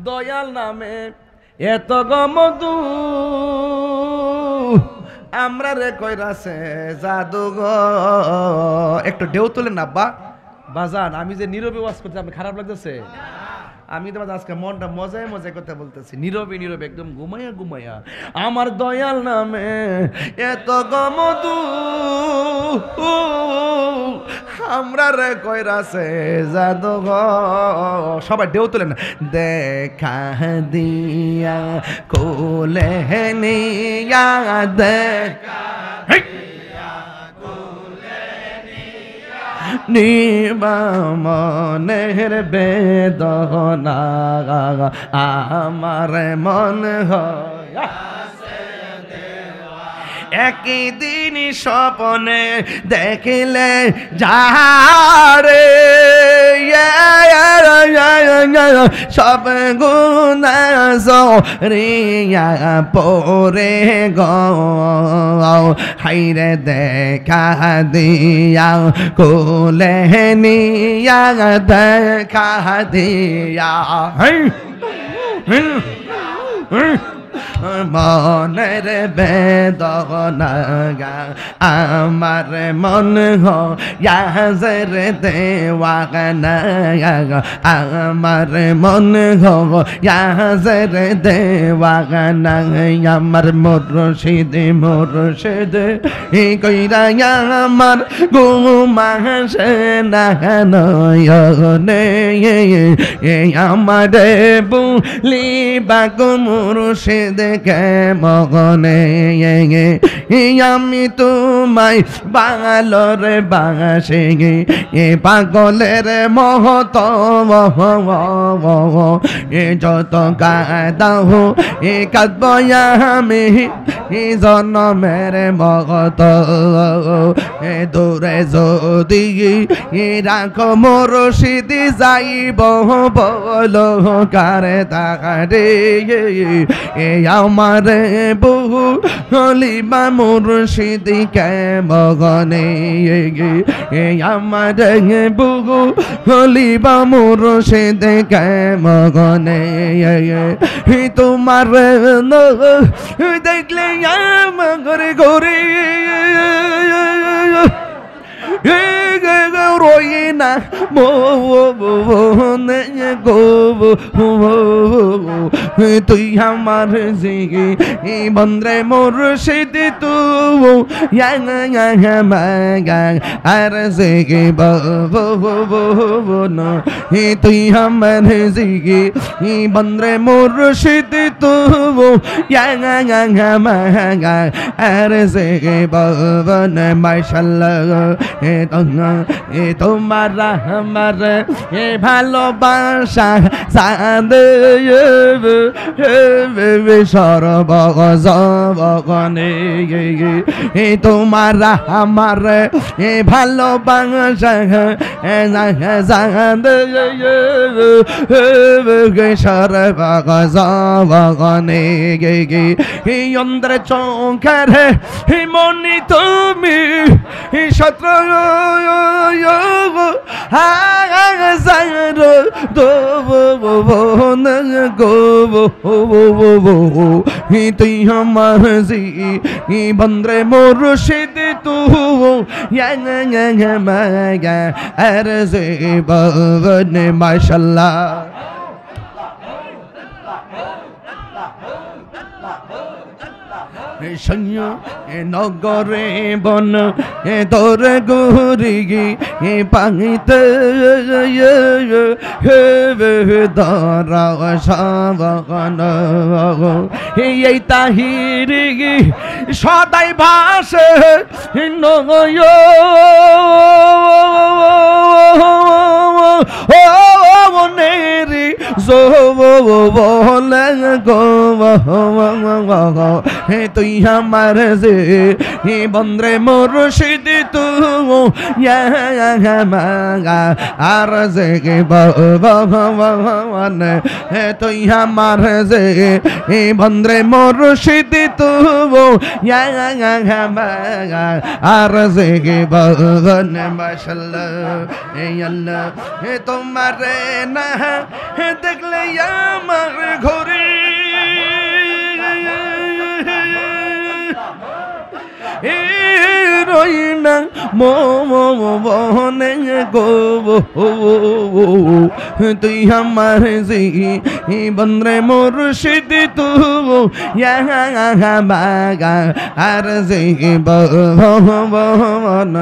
দয়াল নামে এত গমদু আমরা রে কইরাছে জাদুঘর। একটু ঢেউ তোলেন না আব্বা বাজান। আমি যে নীরবে ওয়াজ করতে আপনি খারাপ লাগতেছে? আমি তো আজকে মনটা মজায় মজায় কথা বলতেছি, নীরবে নীরবে একদম ঘুমাইয়া ঘুমাইয়া। আমার দয়াল নামে এত গমদু আমরা রে কইরাছে জাদুঘর। সবাই ঢেউ তোলেন। দেখা দিয়া কোলে নিয়া, দেখা নিবা মনের বেদনা আমার মন হয় একই দিন স্বপ্নে দেখিলে যারে সব গুণা সরিয়া পরে গো হাইরে দেখা দিয়া কোলে নিয়া, দেখা দিয়া মনের বেদনা আমার মন হাজর দেওয়ানা, আমার মন হাজর দেওয়ানা। আমার মুর্শিদ মুর্শিদ কইরা আমার ঘুমাসে না নয়নে, আমার বলিবা গো মুর্শিদ কে মগনে। আমি তোমায় বাঙালোর বাসে এ পাগলের মহত এ যত কাদাও এ কাঁদব আমি জন্মের মগত। এ দূরে যদি রাখো মুর্শিদ যাইব বলো কারে তাকারে। এ আমার বহু হলিবা মুর্শিদ কে মগনে, এ আমার বহু হলিবা মুর্শিদ কে মগনে। তোমার দেখলে আমার ঘরে রইনা মনে গো তুই আমার জিগে বন্দ্রে মুর্শিদ তু আর জিগে তুই আমার জিগে বন্দ্রে মুর্শিদ তু আর জিগে বন মাশাল্লাহ তোমার আমার ভালোবাসা সাদে সর্বজনে তোমার আমার ভালোবাসা সাদে সর্বজনে অন্ধ্র চৌকার মনি তুমি শত্রু তুই আমার বন্দ্রে মুর্শিদ তু মাশাল্লাহ নগরে বন তোর গুরি পাঙিতে দরাবন এই তাহিরি সদাই ভাসে নয় নেরি বলে গো তুই আমার যে বন্দ্রে মুর্শিদ তু আর যে ভগবান তুই আমার যে বন্দ্রে মুর্শিদ তু আর যে ভগবান মাশাল্লাহ আল্লাহ তোমার না দেখলে আমার ঘরে রইনা মোহনে গো তুই আমার জি বন্দ্রে মুর্শিদ তু বাগা আর জি ভগবান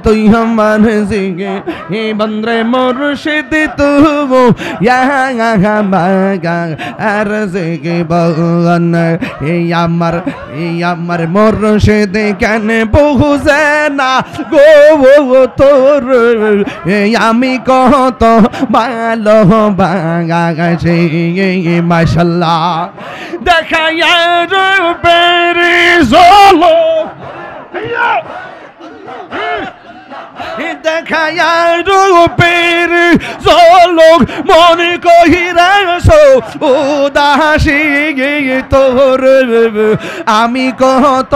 তুই আমার জি বন্দ্রে মুর্শিদ তু বাগা আর জি ভগবান আমার মুর্শিদ কেন বুঝে না গো তোর আমি কত ভালো বাগাছি মাশাল্লাহ দেখায়া রূপের ঝলক দেখায়া রূপের ঝলক মনে কহিরা উদাসী তোর আমি কত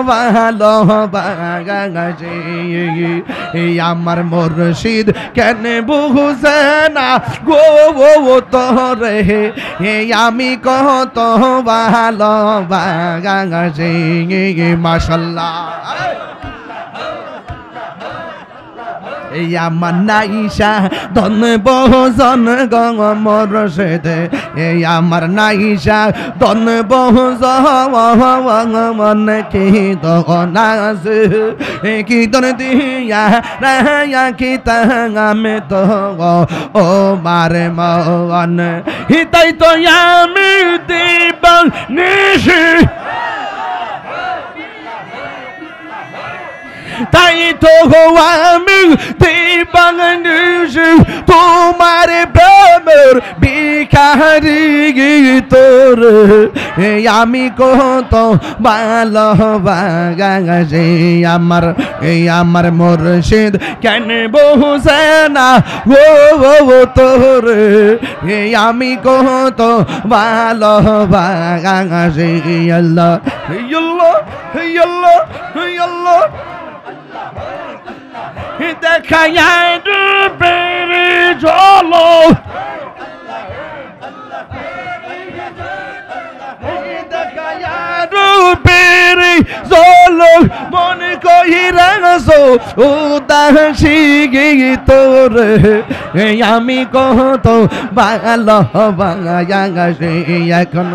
ভালো বাগাছি আমার মুর্শিদ কেন বুঝে না গো তোরে আমি কত ভালো বাগাছি মাশাল্লাহ আমার নাইশা ধন বহুজন গঙ্গ মুর্শিদ আমার নাইশা ধন বহুজন কি দনাস কি দন দিয়া রায়া কি তাঙামে তো ও মারে মন হিতাই তো আমি দিবাং নিশি তাই তো আমি দিবাংশু তোমার প্রেমের ভিখারি তোর আমি কত ভালো বাগাছি আমার মুর্শিদ কেন বুঝে না গো তোর আমি কত ভালো বাগাছি আল্লাহ আল্লাহ আল্লাহ আল্লাহ দেখায়া রূপের ঝলক দেখায়া রূপের ঝলক মনে কহিরা উদাসী তোর আমি কত ভালো বাগাছি এখন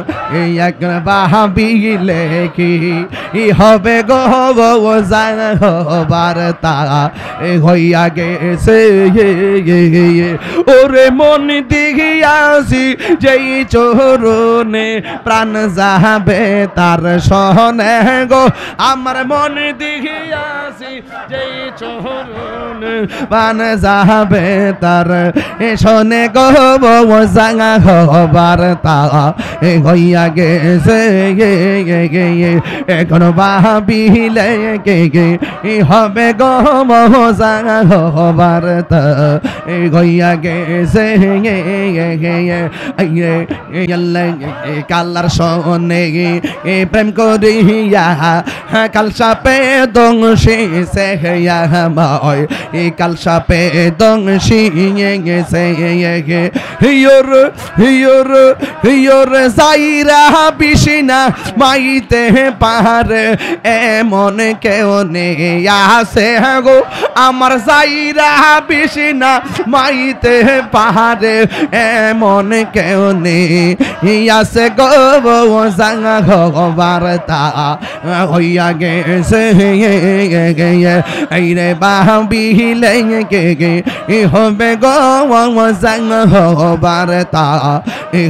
ভাবিলে কি হবে গো বার্তা হইয়া গেছে ওরে মন দিঘিয়াছি যেই চরণে প্রাণ যাবে তার সহনে গো আমার আমার মন দিহিয়াছি যেই চরণ বান যাবে তার শোনে গো জাঙা হবার তা হইয়া গেছে এখন ভাবিলে গে হবে গো জাঙা হবার তা হইয়া গেছে কালার শোনে প্রেম করিয়া কাল সাপে দংশি সে ময় কাল সাপে দংশি গেছে হিয়র হিয়র হিয়র সাইরা বিশিনা মাইতে পারে এমন কেউ নেই আসে গো আমার সাইরা বিশিনা মাইতে পারে এমন কেউ নেই আসে গো জাঙা হবার তা হইয়া গেছে এই রে বাবিলে গে হবে গো জাঙা হবার তা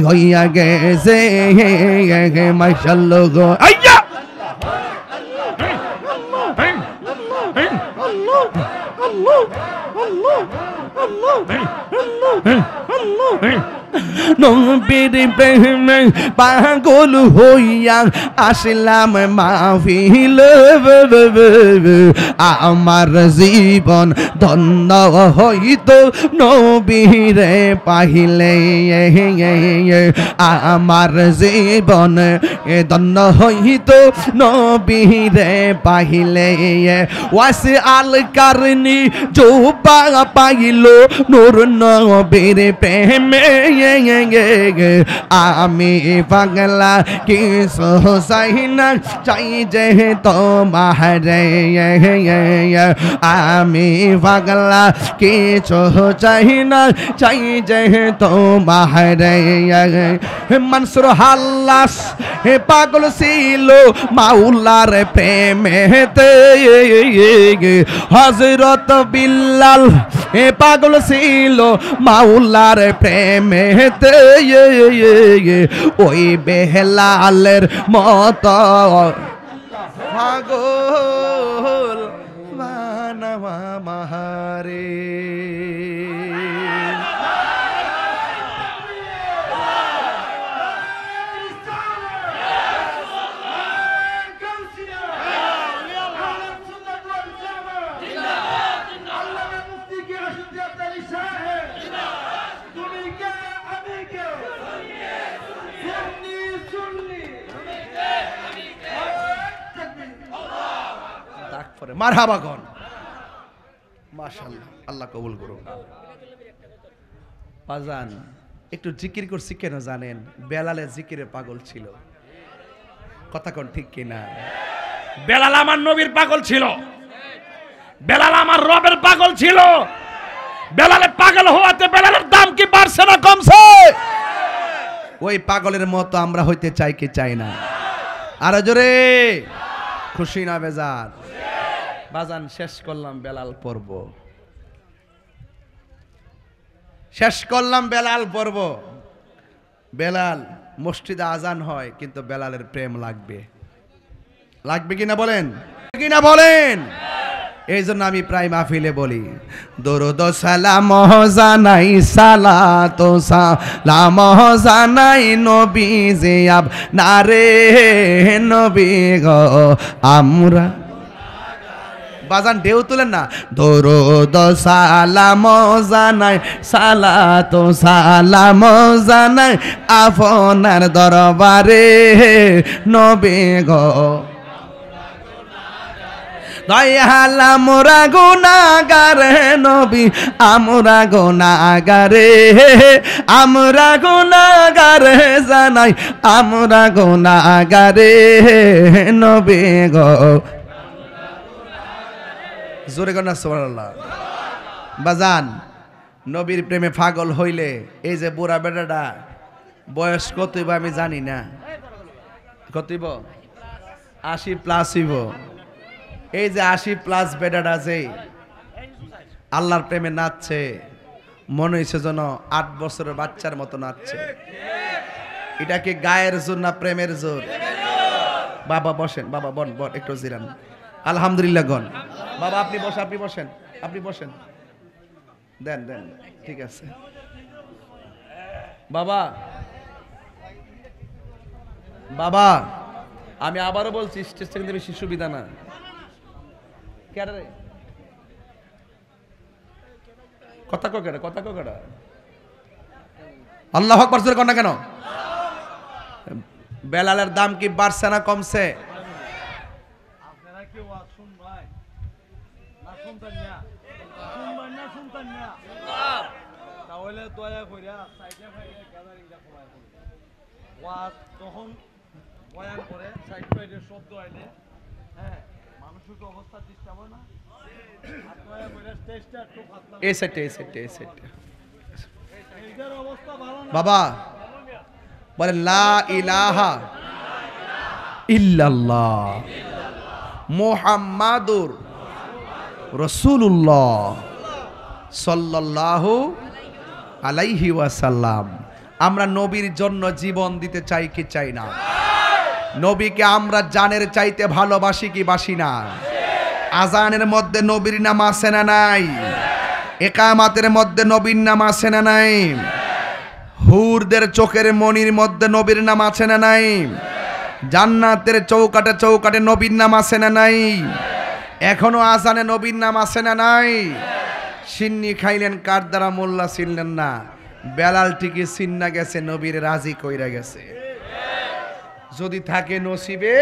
হইয়া গেছে মাশাআল্লাহ গো আইয়া নবীর প্রেমে পাগল হইয়া আসলাম মাহফিল আমার জীবন ধন্য হইত নবীরে পাইলে আমার জীবন ধন্য হইত নবীরে পাইলে ওয়াসি আল কারনি জোবা পাইল নূর নবীর প্রেমে আমি পাগলা কিছু চাই না চাই যে তোমারে আমি পাগলা কিছু চাই না চাই যে তোমারে মনসুর হাল্লাস পাগল ছিল মাওলার প্রেমেতে হযরত বিল্লাল পাগল ছিল মাওলার প্রেমেতে ওই বেলালের মতো পাগল বানাওয়া মাহারে মারহাবা কোন মাশাআল্লাহ আল্লাহ কবুল করুন বাজান একটু জিকির করছি কেন জানেন বেলালে জিকিরে পাগল ছিল কথা কোন ঠিক কিনা বেলাল আমার নবীর পাগল ছিল বেলাল আমার রবের পাগল ছিল বেলালে পাগল হওয়াতে বেলালের দাম কি বাড়ছে না কমছে ওই পাগলের মতো আমরা হইতে চাই কি চাই না আর জোরে খুশি না বেজার বাজান শেষ করলাম বেলাল পর্ব শেষ করলাম বেলাল পর্ব বেলাল মসজিদে আজান হয় কিন্তু বেলালের প্রেম লাগবে লাগবে কিনা বলেন এই জন্য আমি প্রায় মাহফিলে বলি দরুদ সালাম জানাই সালাত সালাম জানাই নবী যে আপনারে নবী গো আমরা বাজান ঢেউ তুলেন না দরুদ সালাম জানাই সালাত সালাম জানাই আপনার দরবারে নবী গো দয়াল আমরা গুনাহগার নবী আমরা গুনাহগার জানাই আমরা গুনাহগার নবী গো জোরে গনা সুবহানাল্লাহ বাজান নবীর প্রেমে পাগল হইলে এই যে বুড়া বেটাটা বয়স কতইব আমি জানি না কতইব 80+ হইব এই যে 80+ বেটাটা যে আল্লাহর প্রেমে নাচছে মনে হইছে যেন 8 বছরের বাচ্চার মতো নাচছে এটা কি গায়ের জোর না প্রেমের জোর বাবা বসেন বাবা বন একটু জিরান আলহামদুলিল্লাহ গণ। বাবা আপনি বসেন, আপনি বসেন, আপনি বসেন, দেন দেন, ঠিক আছে বাবা। বাবা আমি আবারও বলছি, স্টেজ থেকে বেশি সুবিধা না। কথা কেডা, কথা কেডা? আল্লাহু আকবার জোরে কর না কেন? বেলালের দাম কি বাড়ছে না কমছে? এই সেটে, এই সেটে, এই সেটে। বাবা বলে লা ইলাহা ইল্লাল্লাহ মুহাম্মাদুর রাসূলুল্লাহ সাল্লাল্লাহু আলাইহি ওয়াসাল্লাম। আমরা নবীর জন্য জীবন দিতে চাই কি চাই না? নবীকে আমরা জানের চাইতে ভালোবাসি কি বাসি না? আজানের মধ্যে নবীর নাম আছে না নাই? একামাতের মধ্যে নবীর নাম আছে না নাই? হুরদের চোখের মনির মধ্যে নবীর নাম আছে না নাই? জান্নাতের চৌকাটে চৌকাটে নবীর নাম আছে না নাই? এখনো আজানে নবীর নাম আছে না নাই? সিন্নি খাইলেন কার দ্বারা মোল্লা চিনলেন না, বেলাল ঠিকই চিন্না গেছে, নবীর রাজি কইরা গেছে। যদি থাকে নসিবে,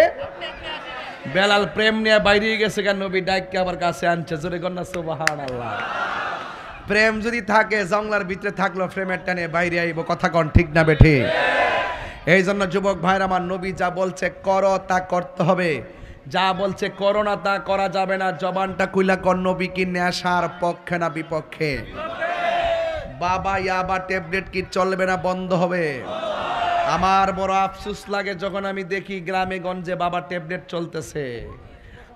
বেলাল প্রেম নিয়ে বাইরে গেছে, কেন নবী ডাইকে আবার কাছে আনছে। জোরে কন্যা সুবহানাল্লাহ। প্রেম যদি থাকে, জঙ্গলার ভিতরে থাকলো, প্রেমের টানে বাইরে আইব। কথা কন ঠিক না বেঠি? এই জন্য যুবক ভাইরা আমার, নবী যা বলছে করো তা করতে হবে, যা বলছে করো না তা করা যাবে না। জবানটা কুইলা কর, নবী কি নেশার পক্ষে না বিপক্ষে? বাবা ইয়াবা ট্যাবলেট কি চলবে না বন্ধ হবে? আমার বড় আফসোস লাগে যখন আমি দেখি গ্রামে গঞ্জে বাবা ট্যাবলেট চলতেছে।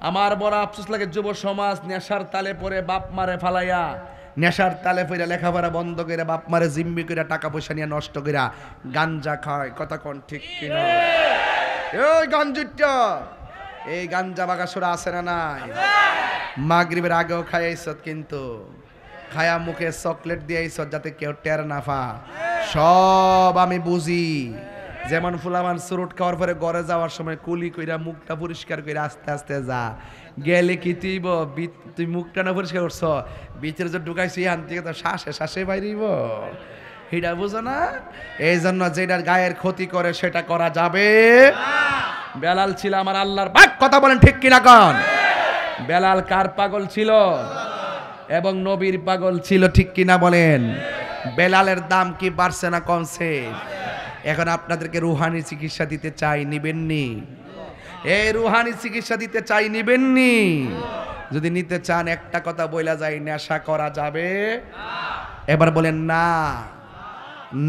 আমার বড় আফসোস লাগে যুব সমাজ নেশার তালে পড়ে বাপ মারে ফালাইয়া, নেশার তালে পড়ে লেখাপড়া বন্ধ করে বাপ মারে জিম্মি করে টাকা পয়সা নিয়ে নষ্ট করে গাঞ্জা খায়। কথা কোন ঠিক কিনা? এই গাঞ্জুটা, এই গাঞ্জা বাগাসুরা আছে না নাই? মাগরিবের আগেও খাইছ, কিন্তু খায়া মুখে চকলেট দিয়েছ যাতে কেউ টের না পা। সব আমি বুঝি। যেমন ফুলামান সুরুট খাওয়ার পরে ঘরে যাওয়ার সময় কুলি কইরা মুখটা পরিষ্কার করে আস্তে আস্তে যা, গেলে কি তুই মুখটা না পরিষ্কার করছ, ভিতরে যে ঢুকাইছি আন থেকে তো শ্বাসে শ্বাসে বাইরিব, এটা বুঝো না? এই জন্য যেটার গায়ের ক্ষতি করে সেটা করা যাবে। বেলাল ছিল আমার আল্লাহর পাক। কথা বলেন ঠিক কিনা কন? বেলাল কার পাগল ছিল? এবং নবীর পাগল ছিল, ঠিক কিনা বলেন? বেলালের দাম কি বাড়ছে না কমছে? এখন আপনাদেরকে রুহানি চিকিৎসা দিতে চাই, নিবেননি? এই রুহানি চিকিৎসা দিতে চাই, নিবেননি? যদি নিতে চান একটা কথা বইলা যায়, নেশা করা যাবে? এবার বলেন না,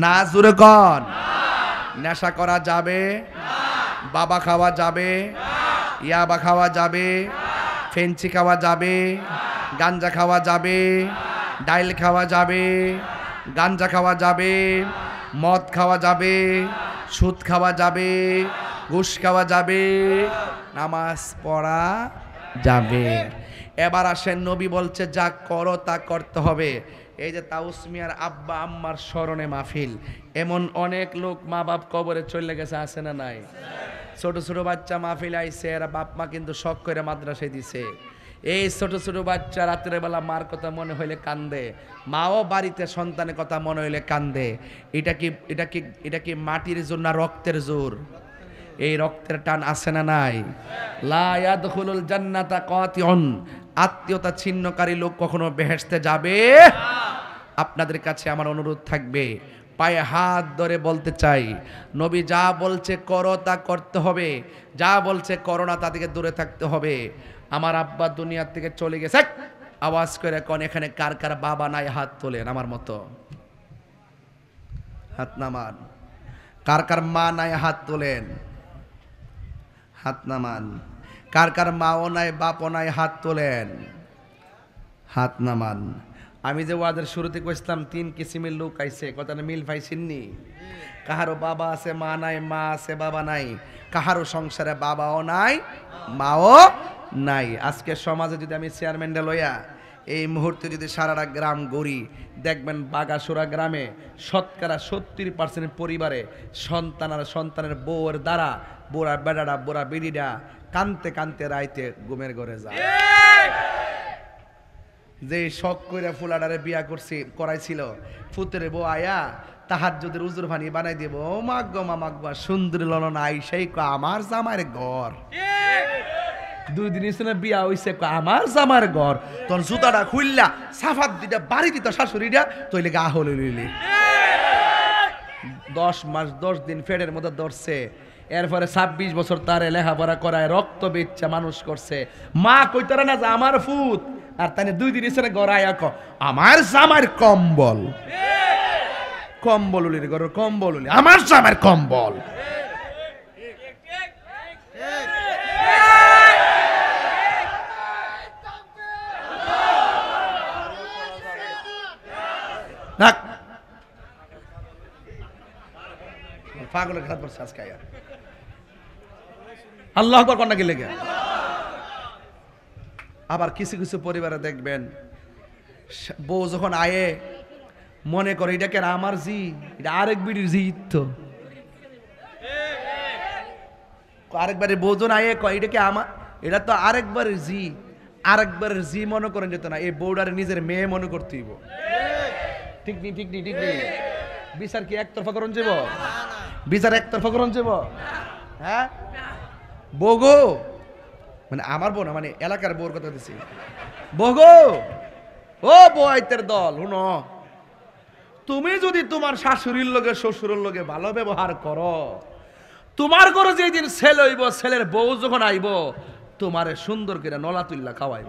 না জোরে কন। নেশা করা যাবে? বাবা খাওয়া যাবে? ইয়াবা খাওয়া যাবে? ফেন্সি খাওয়া যাবে? গাঞ্জা খাওয়া যাবে? ডাইল খাওয়া যাবে? গাঞ্জা খাওয়া যাবে? মদ খাওয়া যাবে? সুদ খাওয়া যাবে? ঘুষ খাওয়া যাবে? নামাজ পড়া যাবে? এবার আসেন, নবী বলছে যা করো তা করতে হবে। এই যে তাউস মিয়ার আব্বা আম্মার স্মরণে মাহফিল, এমন অনেক লোক মা বাপ কবরে চলে গেছে, আছে না নাই? ছোট ছোট বাচ্চা মাহফিল আইছে, এরা বাপ মা কিন্তু শখ করে মাদ্রাসায় দিছে। এই ছোট ছোট বাচ্চা রাতের বেলা মার কথা মনে হইলে কান্দে, মাও বাড়িতে সন্তানের কথা মনে হইলে কান্দে। এটা কি মাটির জোর না রক্তের জোর? এই রক্তের টান আছে না নাই? লা ইয়াদখুলুল জান্নাতা কাতিউন, আত্মীয়তা ছিন্নকারী লোক কখনো বেহেশতে যাবে? আপনাদের কাছে আমার অনুরোধ থাকবে, পায়ে হাত ধরে বলতে চাই, নবী যা বলছে করো তা করতে হবে, যা বলছে করো না তা থেকে দূরে থাকতে হবে। আমার আব্বা দুনিয়ার থেকে চলে গেছে, আওয়াজ করে কোন এখানে কার কার বাবা নাই? হাত তোলেন আমার মতো, হাত নামান। কার কার মা নাই? হাত তোলেন, হাত নামান। কার কার মাও নাই বাপও নাই? হাত তোলেন, হাত নামান। আমি যে ওয়াদের শুরুতে কইছিলাম 3 কিসিমের লোক আইছে, কথাটা মিল পাইছেননি? কাহারও বাবা আছে মা নাই, মা আছে বাবা নাই। কাহারও সংসারে বাবাও নাই মাও নাই। আজকে সমাজে যদি আমি চেয়ারম্যানটা লইয়া এই মুহূর্তে যদি সারাটা গ্রাম গড়ি, দেখবেন বাগাসুরা গ্রামে শতকরা 70% পরিবারে সন্তান আর সন্তানের বউয়ের দ্বারা বুড়া বেড়াটা বুড়া বিড়িটা কানতে কানতে রাইতে ঘুমের ঘরে যায়। যে শখ করে ফুলাডারে বিয়া করাইছিল, ফুতের বউ আয়া তাহাজ্জুদের উজুর ভানি বানাই দিব, ও মাগো মামাগবা সুন্দরী ললনা আইসাই আমার জামার ঘর। 2 দিন শুনে বিয়া হইছে আমার জামার ঘর, তোর জুতাটা খুললা সাফাত দিটা বাড়ি দিত শাশুড়িটা, তৈলে গা হলে লইলি 10 মাস 10 দিন ফেডের মধ্যে ধরছে। এরপরে 26 বছর তারে লেখাপড়া করায় রক্ত বেচ্চা মানুষ করছে। মা কইতারা না যে আমার ফুত, আর তাই 2 দিন শুনে গড়াইয়া আমার জামার কম্বল, কম্বল উলির ঘর কম্বল উলি আমার জামার কম্বল। পাগলের খাত পড়ছে আজকে। আল্লাহ আকবার কন্যা কি লেগে। আবার কিছু কিছু পরিবারে দেখবেন বউ যখন আয়ে মনে করে এটা কেন আমার জি, এটা আরেক বিড়ির জি, তো আরেকবারের বউ যখন আয়ে কয় এটা কে আমার, এটা তো আরেকবারের জি, আরেকবারের জি মনে করেন যেত না, এই বউটারে নিজের মেয়ে মনে করতে হইব। ঠিক নেই ঠিক নেই ঠিক নেই। বিচার কি একতরফা করণ যাব? বিচার একতরফা করণ যাব? হ্যাঁ বগো, মানে আমার বোন, মানে এলাকার বউর কথা দিছি। বগো, ও বউয়ের দল, শুনো, তুমি যদি তোমার শাশুড়ির লগে শ্বশুরের লগে ভালো ব্যবহার করো, তোমার ঘরে যেদিন ছেলে হইব, ছেলের বউ যখন আইব তোমারে সুন্দর করে নলা তুল্লা খাওয়াইব।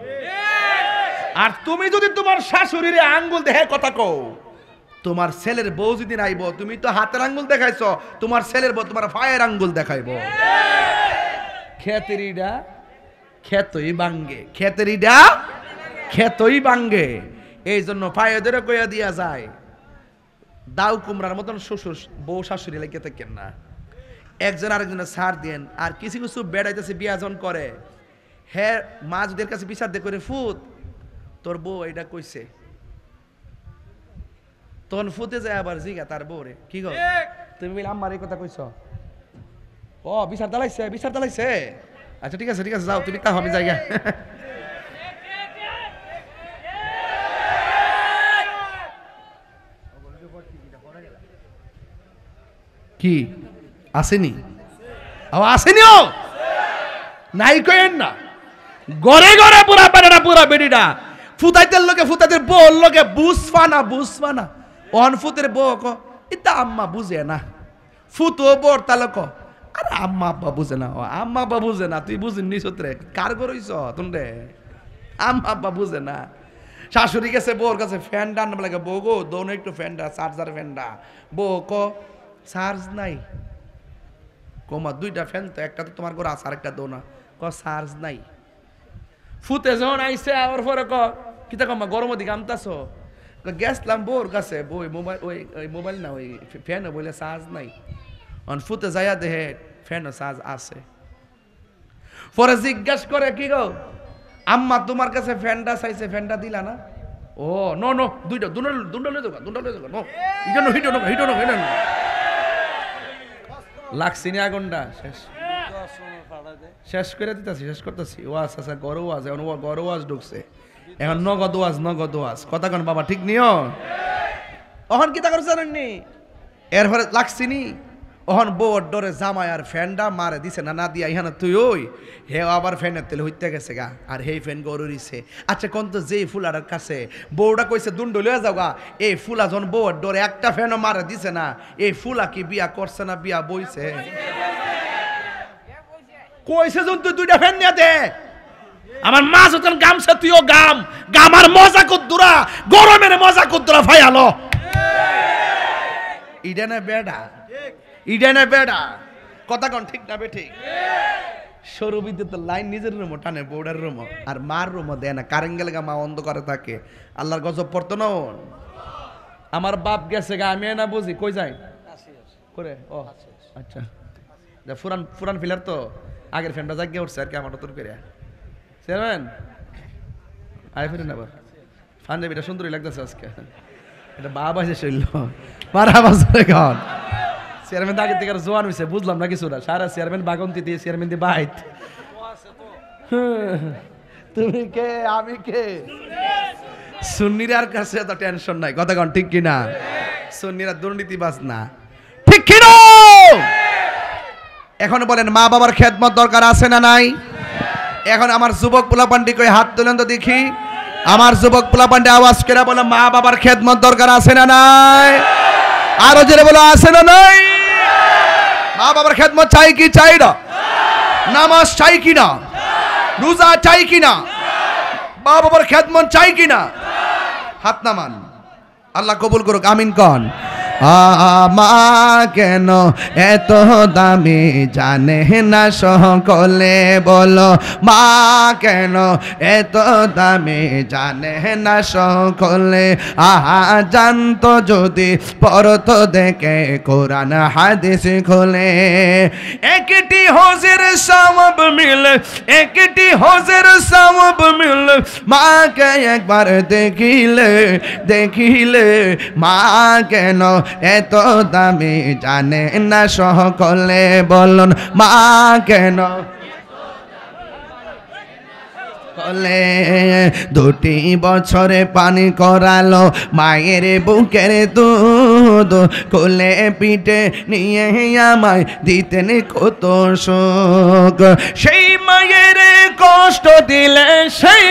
আর তুমি যদি তোমার শাশুড়ির আঙ্গুল দেখে কথা কও, তোমার ছেলের বউ যেদিন আইব, তুমি তো হাতের আঙ্গুল দেখাইছো, তোমার ছেলের বউ তোমার পায়ের আঙ্গুল দেখাইব। খেতেরিডা খেতই বাঙ্গে, খেতেরিডা খেতই বাঙ্গে। এই জন্য পায়ে ধরে কইয়া দিয়া যায়, দাউ কুমড়ার মতন শ্বশুর বউ শাশুড়ি লেগে থাকেন না, একজন আরেকজনের ছাড় দেন। আর কিছু কিছু বেড়াইতেছে বিয়াজন করে, হ্যাঁ মা যদি কাছে বিচার দিয়ে করে, ফুত তোর বউ এটা কইছে, তখন ফুতে যায় আবার জিগা তার বউ রে, কি গো তুমি বলে আম্মার এই কথা কইছ? ও বিচার দালাইছে, বিচার দালাইছে, আচ্ছা ঠিক আছে ঠিক আছে, যাও তুমি তা আমি জায়গা। কি আসেনি? আসেনি? ও নাই কইেন না, ঘরে ঘরে পুরা বেড়া পুরা বেড়িটা ফুতাইতের লোকে ফুতাইতের বউ লোকে বুঝবা না, বুঝবা না। অন ফুতের বউ ক এটা আম্মা বুঝে না, ফুতো বর তালক আরে আম্মা আব্বা বুঝে না, আম্মা আব্বা বুঝে না, তুই বুঝিস নি সত্রে কার করইছ তুমরে, আম্মা আব্বা বুঝে না। শাশুড়ি গেছে বউর কাছে ফ্যান ডান লাগে, বউ গো দোনো একটু ফ্যানটা চার্জার ফ্যানটা, বউ ক চার্জ নাই, কমা 2টা ফ্যান তো, একটা তো তোমার ঘরে আছে, আরেকটা দো না, ক চার্জ নাই। ফুতে যখন আইসে আবার পরে ক কিতা কমা গরম দিকে আমতাছ, গেছলাম বউর কাছে, বই মোবাইল ওই মোবাইল না ওই ফ্যানও বলে চার্জ নাই। ফুতে যাইয়া দেহে ফ্যানও চার্জ আছে। পরে জিজ্ঞাসা করে, কি গো আম্মা তোমার কাছে ফ্যানটা চাইছে, ফ্যানটা দিলা না? ও নো নো, দুইটা দুন্ডা লয়ে যাও, দুন্ডা লয়ে যাও, নো হিটো নো হিটো নো হিটো নো হিটো নো। লাগছি না আগুনটা, শেষ শেষ করে দিতেছি, শেষ করতেছি। ওয়াজ আছে গরু ওয়াজ, এখন গরু ওয়াজ ঢুকছে, এখন নগদ ওয়াজ, নগদ ওয়াজ, কথা কন বাবা ঠিক নিও। অহন কিতা করছে জানেননি? এরপরে লাগছি নি, অহন বউর ডরে জামাই আর ফ্যানটা মারে দিছে না, না দিয়া ইহানা তুই ওই হে আবার ফ্যানের তেলে হইতে গেছে গা, আর হেই ফ্যান গরুরিছে। আচ্ছা কোন তো যেই ফুলার কাছে বউটা কইছে দুন্ড লইয়া যাও গা, এই ফুলা যখন বউর ডরে একটা ফ্যানও মারে দিছে না, এই ফুলা কি বিয়া করছে না বিয়া বইছে? কইছে যখন তুই 2টা ফ্যান নিয়ে দে, আমার মা যখন গামছা তুইও গাম, গামার মজা কুদ্দুরা, গরমের মজা কুদ্দুরা ফাইয়ালো। ইডা না বেডা, ইডা না বেডা, কথা কন ঠিক না বে ঠিক? সরু বিদ্যুৎ লাইন নিজের রুমও টানে, বউডার রুমও, আর মার রুমও দেয় না, কারেন্ট গেলে মা অন্ধকারে থাকে। আল্লাহর গজব পড়তো না। আমার বাপ গেছে গা, আমি না বুঝি কই যাই করে। ও আচ্ছা, ফুরান ফুরান ফিলার তো আগের ফ্যানটা জাগিয়ে উঠছে আর কি, আমার তোর করে চেয়ারম্যান আয় ফিরেন আবার পাঞ্জাবিটা সুন্দরই লাগতেছে আজকে এটা বাবা এসে শৈল মারা বাজারে গান চেয়ারম্যান আগে থেকে জোয়ান হয়েছে বুঝলাম না কিছুটা সারা চেয়ারম্যান বাগন্তি দিয়ে চেয়ারম্যান দিয়ে বাইত তুমি কে আমি কে সুন্নিরার কাছে এত টেনশন নাই কথা কন ঠিক কিনা সুন্নিরা দুর্নীতিবাজ না ঠিক কিনা এখন বলেন মা বাবার খেদমত দরকার আছে না নাই এখন আমার যুবক পোলাপান্ডি কই হাত তুলেন তো দেখি আমার যুবক পোলাপান্ডি আওয়াজ করে বলে মা বাবার খেদমত দরকার আছে না নাই আরো জোরে বলো আছে না নাই মা বাবার খেদমত চাই কি চাই না নামাজ চাই কি না রোজা চাই কি না মা বাবার খেদমত চাই কি না হাত নামান আল্লাহ কবুল করুক আমিন কন মা কেন এত দামি জানে না সকলে বলো মা কেন এত দামি জানে না সকলে আহা জানতো যদি পড়তো দেখে কোরআন হাদিস খোলে একটি হজের সওয়াব মিলে একটি হজের সওয়াব মিলে মাকে একবার দেখিলে দেখিলে মা কেন এত দামি জানে না সকলে বলুন মা কেন কলে দুটি বছরে পানি করালো মায়ের বুকের দুধ কোলে পিঠে নিয়ে আমায় দিতেন কত সুখ সেই মায়ের কষ্ট দিলে সেই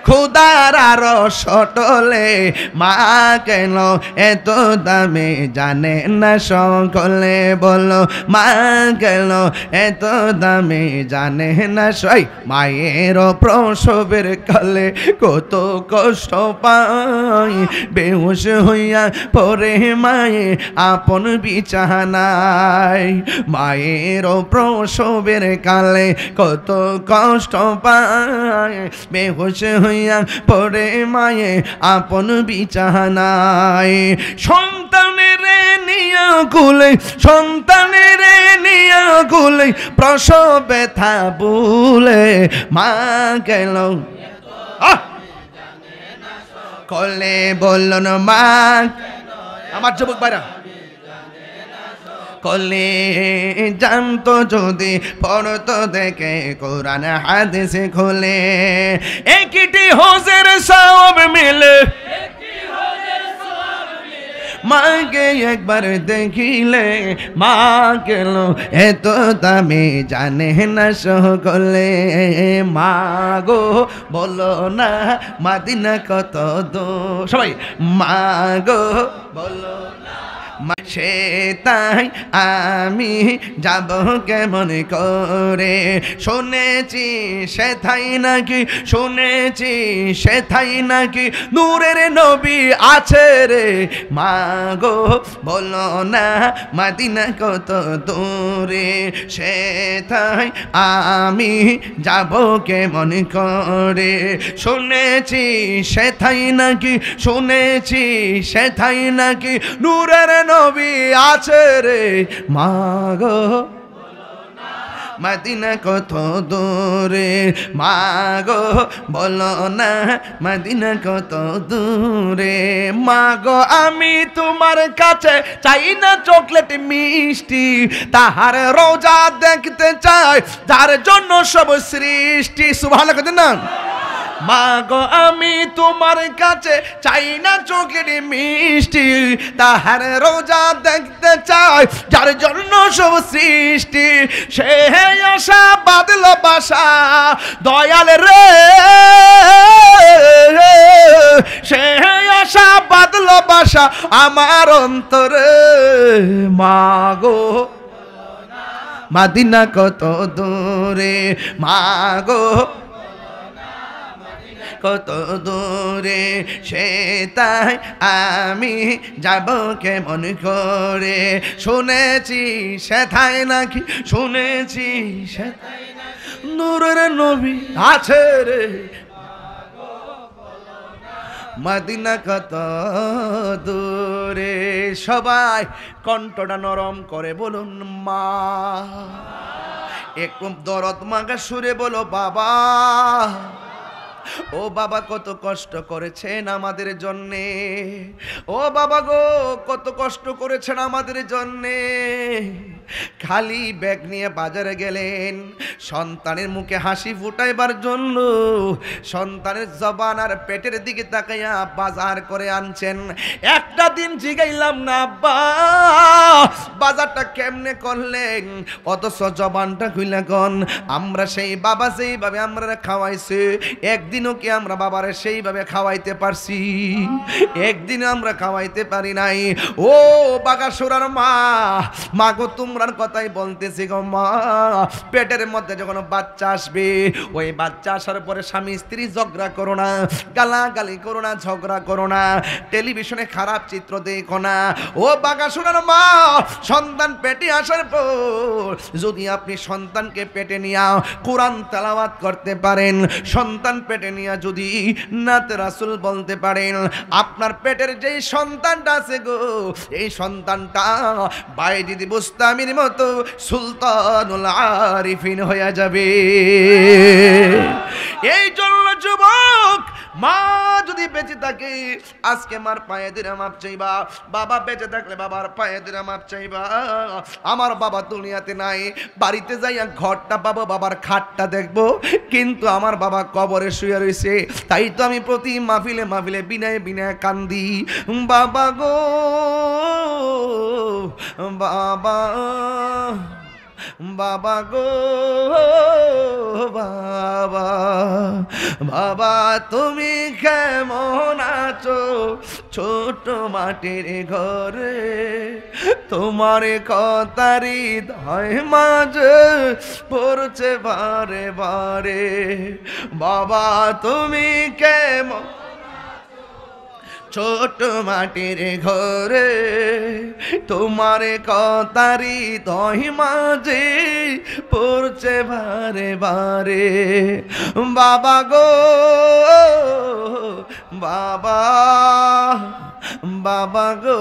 খুদার আরো সটলে মা কেন এত দামে জানে না সকলে বলো মা কেন এত দামে জানে না সই মায়ের প্রসবের কালে কত কষ্ট পাই বেহুশ হইয়া পরে মায়ে আপন বিছানায় মায়ের প্রসবের কালে কত কষ্ট পাই বেহুশ পরে মায়ে আপন বিছানায় সন্তানের নিয়া কুলে সন্তানের নিয়া কুলে প্রসব ব্যথা বুলে মা গেল কলে বলল মা আমার যুবক ভাইরা কলে জানতো যদি পড়তো দেখে কোরআন হাদিস খোলে একটি হজের সওয়াব মিলে মাকে একবার দেখিলে মা গেল এত দামি জানে না সকলে মা গো বলো না মাদিনা কত দূর সবাই মা গো বলো সে তাই আমি যাব কেমন করে শুনেছি সেথাই নাকি শুনেছি সেথাই নাকি নূরের নবী আছে রে মা গো বলো না মদিনা কত দূরে সেথাই আমি যাব কেমন করে শুনেছি সেথাই নাকি শুনেছি সেথাই নাকি নূরের নবী আছে রে মা গো মদিনা কত দূরে মা গো বলো না মদিনা কত দূরে মা গো আমি তোমার কাছে চাই না চকলেট মিষ্টি তাহার রোজা দেখতে চাই যার জন্য সব সৃষ্টি সুবহানাল্লাহ না মা গো আমি তোমার কাছে চাই না চোখের মিষ্টি তাহার রোজা দেখতে চাই যার জন্য সব সৃষ্টি সে আশা বাদল বাসা দয়াল রে সে আশা বাদল বাসা আমার অন্তরে মা গো মদিনা কত দূরে মা গো কত দূরে সে তাই আমি যাব কেমন করে শুনেছি সেথায় নাকি শুনেছি সেথায় নূরের নবী আছে রে মদিনা কত দূরে সবাই কণ্ঠটা নরম করে বলুন মা একটু দরদ মাগা সুরে বলো বাবা। ও বাবা কত কষ্ট করেছেন আমাদের জন্যে, ও বাবা গো কত কষ্ট করেছেন আমাদের জন্যে। খালি ব্যাগ নিয়ে বাজারে গেলেন সন্তানের মুখে হাসি ফুটাইবার জন্য, সন্তানের জবান আর পেটের দিকে তাকাইয়া বাজার করে আনছেন। একটা দিন জিগাইলাম না আব্বা বাজারটা কেমনে করলেন, অথচ জবানটা খুইলা কন আমরা সেই বাবা সেইভাবে আমরা খাওয়াইছে, একদিনও কি আমরা বাবারে সেইভাবে খাওয়াইতে পারছি? একদিনও আমরা খাওয়াইতে পারি নাই। ও বাগাসুরার মা, মা গো তোমরার কথাই বলতেছি গো মা। পেটের মধ্যে যখন বাচ্চা আসবে, ওই বাচ্চা আসার পরে স্বামী স্ত্রী ঝগড়া করো না, গালাগালি করো না, ঝগড়া করো না, টেলিভিশনে খারাপ চিত্র দেখো না। ও বাগাসুরার মা, সন্তান পেটে আসার পর যদি আপনি সন্তানকে পেটে নিয়া কোরআন তেলাওয়াত করতে পারেন, সন্তান পেটে নিয়া যদি নাতে রাসূল বলতে পারেন, আপনার পেটের যেই সন্তানটা আছে গো, এই সন্তানটা বাইজিদ বুস্তামির মতো সুলতানুল আরিফিন হয়ে যাবে। এই জন্য যুবক, মা যদি বেঁচে থাকে আজকে মার পায়ে দিরা মাপ চাইবা, বাবা বেঁচে থাকলে বাবার পায়ে দিরা মাপ চাইবা। আমার বাবা দুনিয়াতে নাই, বাড়িতে যাইয়া ঘরটা পাবো, বাবার খাটটা দেখবো, কিন্তু আমার বাবা কবরে শুয়ে রয়েছে। তাই তো আমি প্রতি মাহফিলে মাহফিলে বিনায় বিনায় কান্দি, বাবা গো বাবা, বাবা গো বাবা, বাবা তুমি কেমন আছো ছোট মাটির ঘরে, তোমার কথারি হৃদয় মাঝে পড়ছে বারে বারে। বাবা তুমি কেমন ছোট মাটির ঘরে, তোমার কথারি হৃদয় মাঝে পড়ছে বারে বারে। বাবা গো বাবা, বাবা গো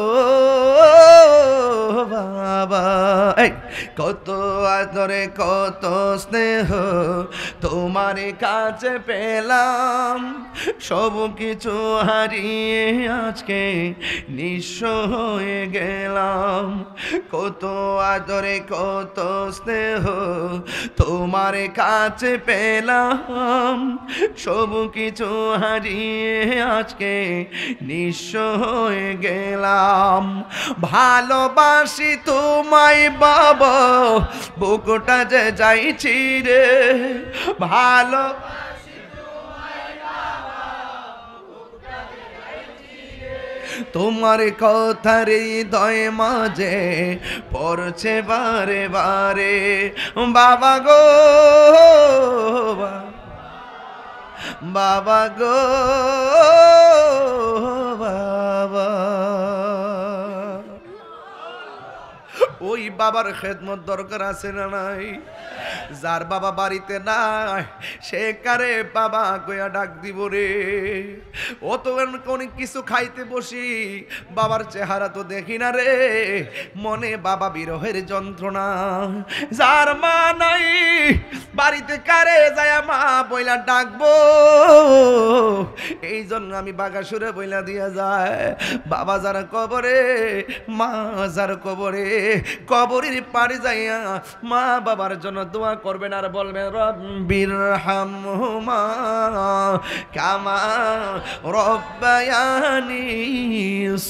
বাবা, কত আদরে কত স্নেহ তোমার কাছে পেলাম, সব কিছু হারিয়ে আজকে নিঃস্ব হয়ে গেলাম। কত আদরে কত স্নেহ তোমার কাছে পেলাম, সব কিছু হারিয়ে আজকে নিঃস্ব হয়ে গেলাম। ভালোবাসি তোমায় বাবা, বুকটা যে যাইছি রে, ভালো তোমার কথার হৃদয় মাঝে পড়ছে বারে বারে। বাবা গো বাবা গো বাবা, ওই বাবার খেদমত দরকার আছে না নাই? যার বাবা বাড়িতে নাই সে কারে বাবা কইয়া ডাক দিব রে। ও তো অনেক কিছু খাইতে বসি, বাবার চেহারা তো দেখি না রে, মনে বাবা বিরহের যন্ত্রণা। যার মা নাই বাড়িতে কারে যায় মা বইলা ডাকবো, এই জন্য আমি বাগাসুরে বইলা দিয়া যায়, বাবা যারা কবরে, মা যার কবরে, কবরের পাড়ে যাইয়া মা বাবার জন্য দোয়া করবেন আর বলবেন রব্বির হামহুমা কামা রব্বায়ানি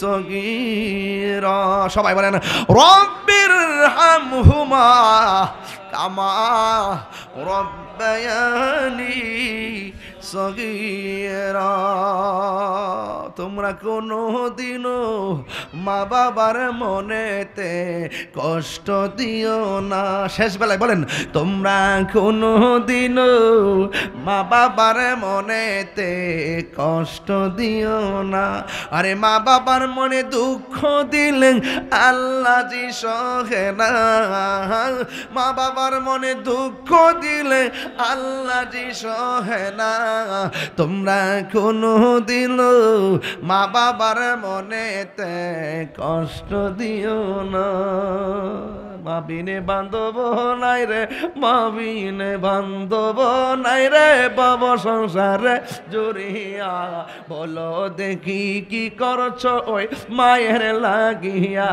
সগীরা। সবাই বলেন রব্বির হামহুমা কামা রব্বায়ানি সগীরা। তোমরা কোনো দিনও মা বাবার মনেতে কষ্ট দিও না। শেষ বেলায় বলেন তোমরা কোনো দিনও মা বাবার মনেতে কষ্ট দিও না। আরে মা বাবার মনে দুঃখ দিলেন আল্লাহ জি সহে না, মা বাবার মনে দুঃখ দিলে আল্লাহ জি সহে না। তোমরা কোনো দিন মা বাবার মনেতে কষ্ট দিও না। মা বিনে বান্ধব নাই রে, মা বিনে বান্ধব নাই রে, ভব সংসারে জুড়িয়া। বলো দেখি কি করছো ওই মায়ের লাগিয়া,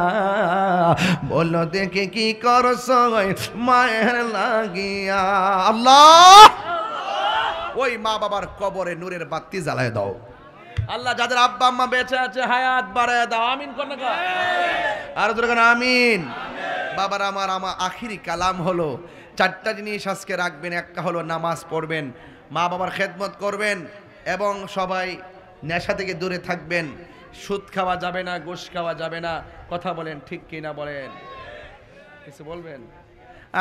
বলো দেখি কি করছো ওই মায়ের লাগিয়া। আল্লাহ, ওই মা বাবার কবরে নূরের বাতি জ্বালায় দাও আল্লাহ। যাদের আব্বা আম্মা বেঁচে আছে হায়াত বাড়ায় দাও, আমিন কোন না? আর যখন আমিন। বাবার আমার আখিরি কালাম হলো চারটা জিনিস আজকে রাখবেন। একটা হলো নামাজ পড়বেন, মা বাবার খেদমত করবেন, এবং সবাই নেশা থেকে দূরে থাকবেন। সুদ খাওয়া যাবে না, ঘুষ খাওয়া যাবে না। কথা বলেন ঠিক কি না বলেন? কিছু বলবেন?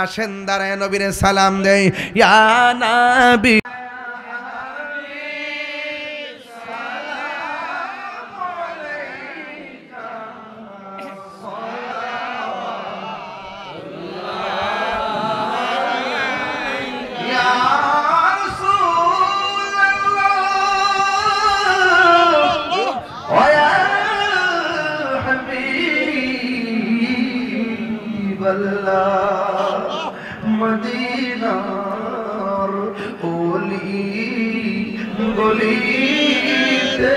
আসেন দাঁড়ায় নবীরে সালাম দেই। ইয়া নবী মদিনার ওলি গলিতে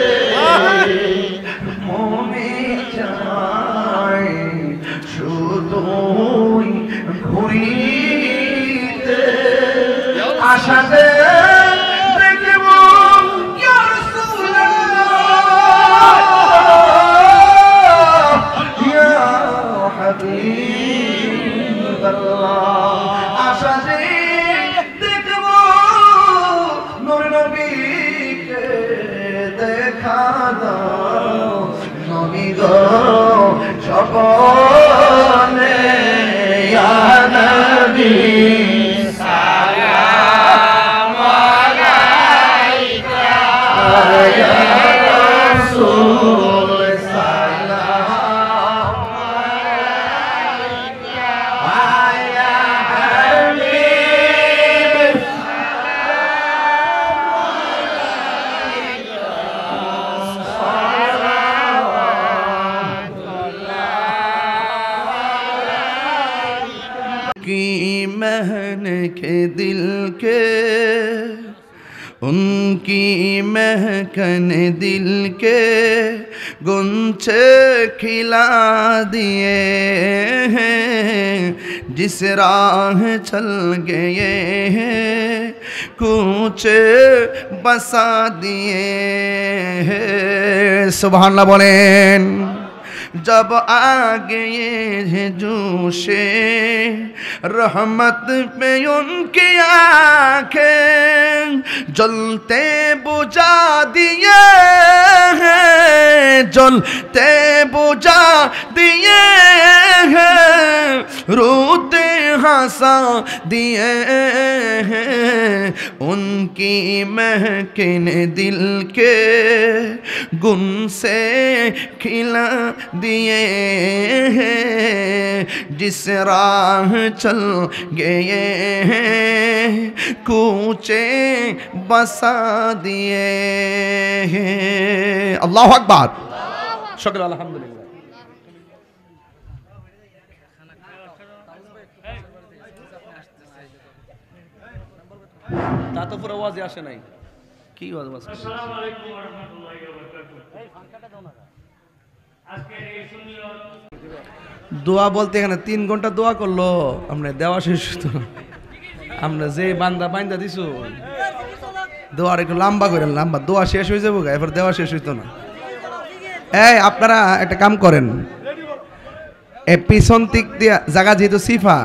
মনে চায় শুধুই ঘুরিতে, আশাতে দেখব ইয়া রাসূলুল্লাহ ইয়া হাবিবাল্লাহ। আশাতে দেখব নূর নবীকে, দেখা দাও নবী গো সকলে। ইয়া নবী সালাম আলাইকা, ইয়া রাসূল সালাম আলাইকা, ইয়া হাবিব की महक दिल के, उनकी महकन दिल के गुंचे खिला दिए हैं, जिस राह चल गए हैं कूचे बसा दिए हैं। सुभान अल्लाह बोलें। जब आ गए जोशे रहमत पे उनकी आँखें जलते बुझा दिए हैं, जलते बुझा दिए हैं, रोते हंसा दिए हैं। उनकी महकिन दिल के गुन से खिला दिए हैं, जिस राह चल गए हैं कूचे बसा दिए हैं। अल्लाहु अकबर। शुक्र अल्हम्दुलिल्लाह। তা তো পুরো ওয়াজে আসে নাই। কি ওয়াজ? আসসালামু আলাইকুম ওয়া রাহমাতুল্লাহি ওয়া বারাকাতুহু। এই ফাঁকাটা দাও না। আজকে এই সুন্নিয়ত দোয়া বলতে এখানে 3 ঘন্টা দোয়া করলো, আমরা দেওয়া শেষ হতো না। আমরা যে বান্দা বাইন্দা দিছো দোয়ার একটু লম্বা করেন, লম্বা দোয়া শেষ হয়ে যাবো, এরপর দেওয়া শেষ হইতো না। এই আপনারা একটা কাম করেন, এই পিছন দিক দিয়া জায়গা যেহেতু সিফা,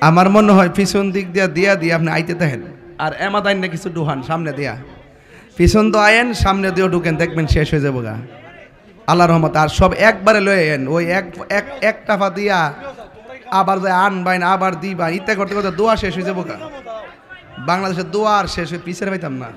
আমার মনে হয় পিছন দিক দিয়া দিয়া দিয়ে আপনি আইতে থাকেন, আর এমাদ আইন না কিছু ঢুকান সামনে দিয়া, পিছন তো আয়েন সামনে দিয়েও ঢুকেন, দেখবেন শেষ হয়ে যাবো গা আল্লাহ রহমত। আর সব একবারে লয়ে এন, ওই এক টাফা দিয়া আবার যায় আন বাইন আবার দিবা, ইত্যা করতে করতে দোয়া শেষ হয়ে যাবো গা। বাংলাদেশের দোয়া আর শেষ হয়ে পিছের পাইতাম না।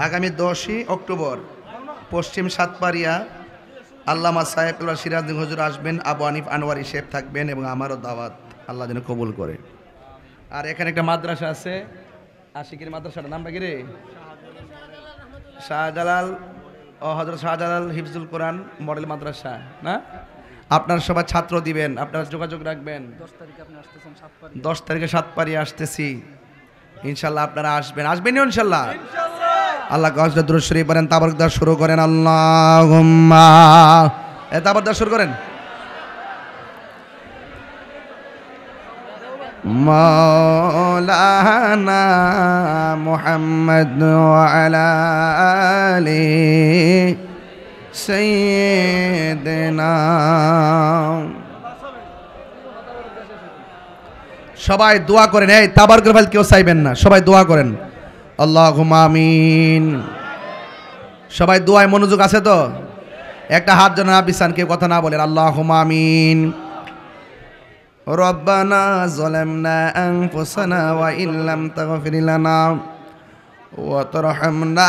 আগামী 10ই অক্টোবর পশ্চিম সাতপাড়িয়া আল্লামা সাহেবুল্লাহ সিরাজুদ্দিন হুজুর আসবেন, আবু হানিফ আনোয়ারি শেখ থাকবেন, এবং আমারও দাওয়াত, আল্লাহ যেন কবুল করে। আর এখানে একটা মাদ্রাসা আছে, আশিকের মাদ্রাসাটার নামটা কি রে? শাহজালাল ও হযরত শাহজালাল হিফজুল কোরআন মডেল মাদ্রাসা না? আপনার সবাই ছাত্র দিবেন, আপনারা যোগাযোগ রাখবেন। 10 তারিখে সাতপাড়ি আসতেছি, ইনশাল্লাহ আপনারা আসবেন। আসবেন ইনশাল্লাহ। আল্লাহ গজদা দুরূদ শরীফ পড়েন, তাবারক দা শুরু করেন। আল্লাহুম্মা তাবারক দা শুরু করেন। মাওলানা মুহাম্মদ ওয়া আলা আলি সাইয়্যিদিনা। সবাই দোয়া করেন, এই তাবারকের ফাইল কেউ চাইবেন না, সবাই দোয়া করেন। আল্লাহুম্মা আমিন। সবাই দোয়ায় মনোযোগ আছে তো? একটা হাত যেন না বিছান, কেউ কথা না বলেন। আল্লাহুম্মা আমিন। রব্বানা যালামনা আনফুসানা ওয়া ইল্লাম তাগফির লানা ওয়া তারহামনা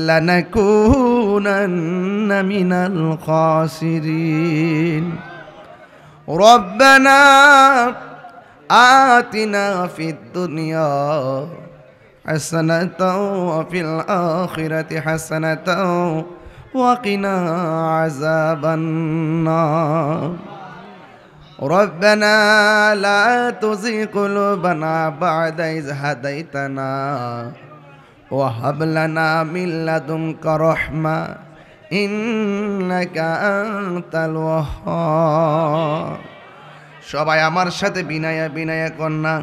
লানাকুনান্না মিনাল খাসিরিন। রব্বানা আতিনা ফিদ দুনিয়া হাসানাতাও ওয়া ফিল আখিরাতি হাসানাতাও ওয়া কিনা আযাবান নার। ربنا لا تزغ قلوبنا بعد إذ هديتنا وهب لنا من لدنك رحمة إنك أنت الوهاب। সবাই আমার সাথে বিনায়া বিনায়া কন্যা,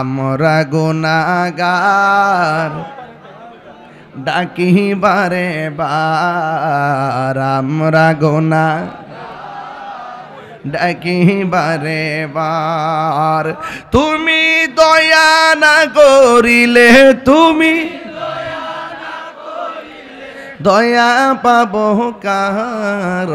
আমরা গুনাহগার ডাকি বারে বার, আমরা গুনাহ ডাকি বারে বার। তুমি দয়া না করিলে, তুমি দয়া পাবো কার,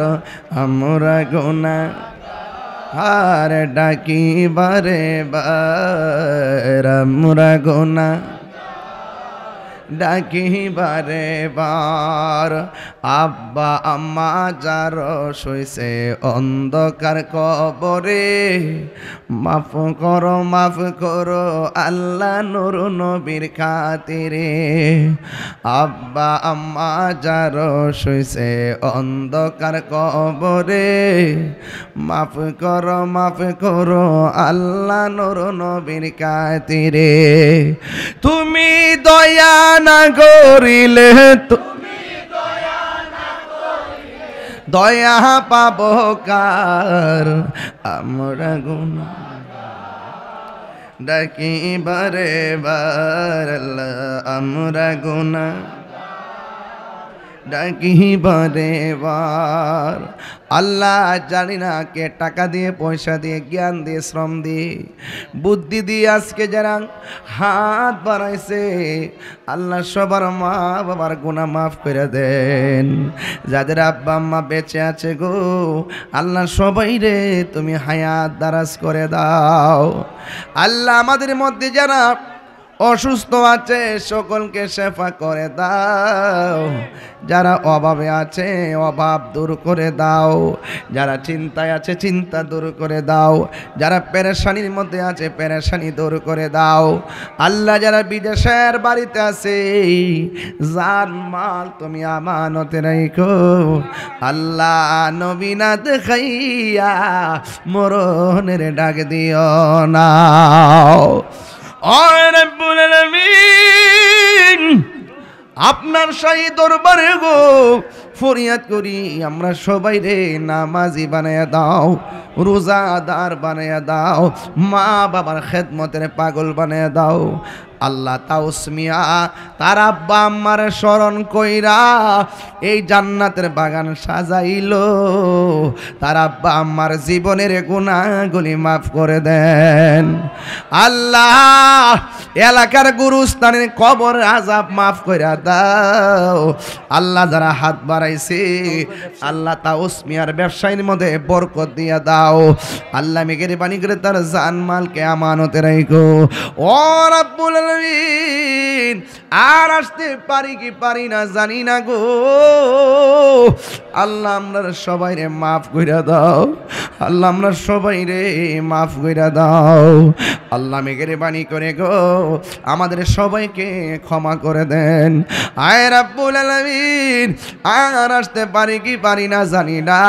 আমরা গুনাহগার ডাকি বারে বার, আমরা গুনাহ ডাকি বারে বার। আব্বা আম্মা যার শুইছে অন্ধকার কবরে, মাফ করো আল্লাহ নূর নবীর খাতিরে। আব্বা আম্মা যার শুইছে অন্ধকার কবরে, মাফ করো আল্লাহ নূর নবীর খাতিরে। তুমি দয়া না করিলে, দয়া পাবো কার, আমরা গুনাহগার ডাকি বারে বার, আমরা গুনাহগার ডাকি বারে বার। আল্লাহ জানি না কে টাকা দিয়ে, পয়সা দিয়ে, জ্ঞান দিয়ে, শ্রম দিয়ে, বুদ্ধি দিয়ে আজকে যারা হাত বাড়াইছে, আল্লাহ সবার মা বাবার গুনাহ মাফ করে দেন। যাদের আব্বা আম্মা বেঁচে আছে গো, আল্লাহ সবাই রে তুমি হায়াত দারাজ করে দাও। আল্লাহ আমাদের মধ্যে যারা অসুস্থ আছে সকলকে শেফা করে দাও। যারা অভাবে আছে অভাব দূর করে দাও। যারা চিন্তায় আছে চিন্তা দূর করে দাও। যারা পেরেশানির মধ্যে আছে পেরেশানি দূর করে দাও। আল্লাহ যারা বিদেশের বাড়িতে আছে জান মাল তুমি আমানতে রাখো। আল্লাহ নবী না দেখাইয়া মরণের ডাক দিও না। আপনার শাহী দরবারে গো ফরিয়াদ করি, আমরা সবাই রে নামাজি বানায়া দাও, রোজাদার বানায়া দাও, মা বাবার খেদমতের পাগল বানায়া দাও। আল্লাহ তাউসমিয়া তার আব্বা আম্মার স্মরণ কইরা এই জান্নাতের বাগান সাজাইলো। তার আব্বা আম্মার জীবনের গুনাহগুলি মাফ করে দেন। আল্লাহ এলাকার গুরুস্থানের কবর আযাব মাফ কইরা দাও। আল্লাহ যারা হাত বাড়ায় দাঁড়াইছি আল্লাহ তাউস মিয়ার ব্যবসায়ের মধ্যে বরকত দিয়া দাও আল্লাহ মেহেরবানি করে তার জানমালকে আমানতে রাখো ও রাব্বুল আলামিন আর আসতে পারি কি পারি না জানি না গো আল্লাহ আমরা সবাই রে মাফ কইরা দাও আল্লাহ আমরা সবাই রে মাফ কইরা দাও আল্লাহ মেহেরবানি করে গো আমাদের সবাইকে ক্ষমা করে দেন আয় রাব্বুল আলামিন আর আসতে পারি কি পারি না জানি না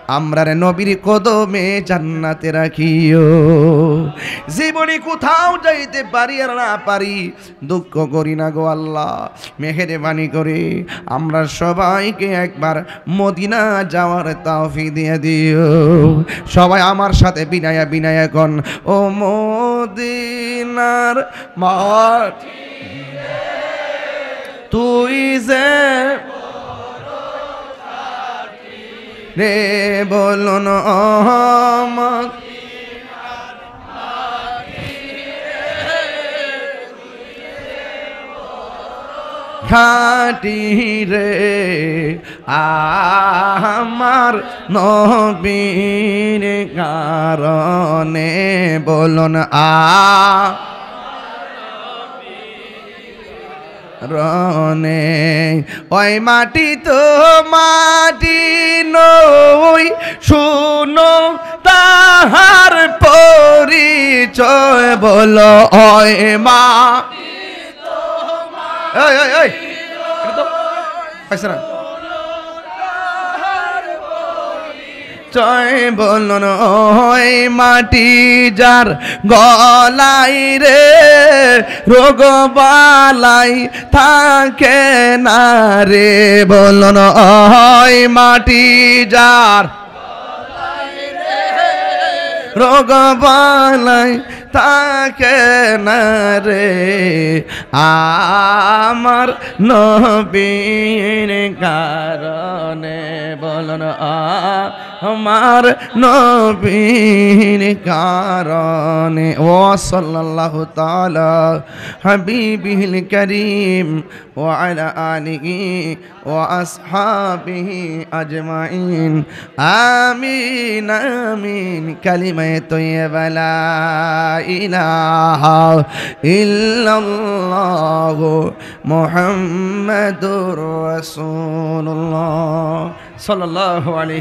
আমরা রে নবীর কদমে জান্নাতে রাখিও জীবনে কোথাও যাইতে পারি আর না পারি দুঃখ করি না গো আল্লাহ মেহেরবানি করে আমরা সবাইকে একবার মদিনা যাওয়ার তৌফিক দিয়ে দিও সবাই আমার সাথে বিনায়া বিনায়া কোন ও মদিনার মাটি তুই যে রে বলুন আমার ঘাটি রে আমার নবীর কারণে বলুন রনে ওই মাটি তো মাটি নই শুনো তাহার পরিচয় বলো ওই মা এই এই এই এটা তো পাইছ না জয় বলুন ওই মাটি যার গলাই রে রোগ বালাই থাকে না রে বলুন ওই মাটি যার রোগ বালাই তাকে না রে আমার নবীর কারণে বলুন আমার নবীর কারণে ও সাল্লাল্লাহু তাআলা হাবিবিল করিম ওয়া আলা আলিহি ওয়া আসহাবিহি আজমাইন আমিন আমিন কালিমায়ে তাইয়্যিবা লা ইলাহা ইল্লাল্লাহ মুহাম্মাদুর রাসূলুল্লাহ সাল্লাল্লাহু আলাইহি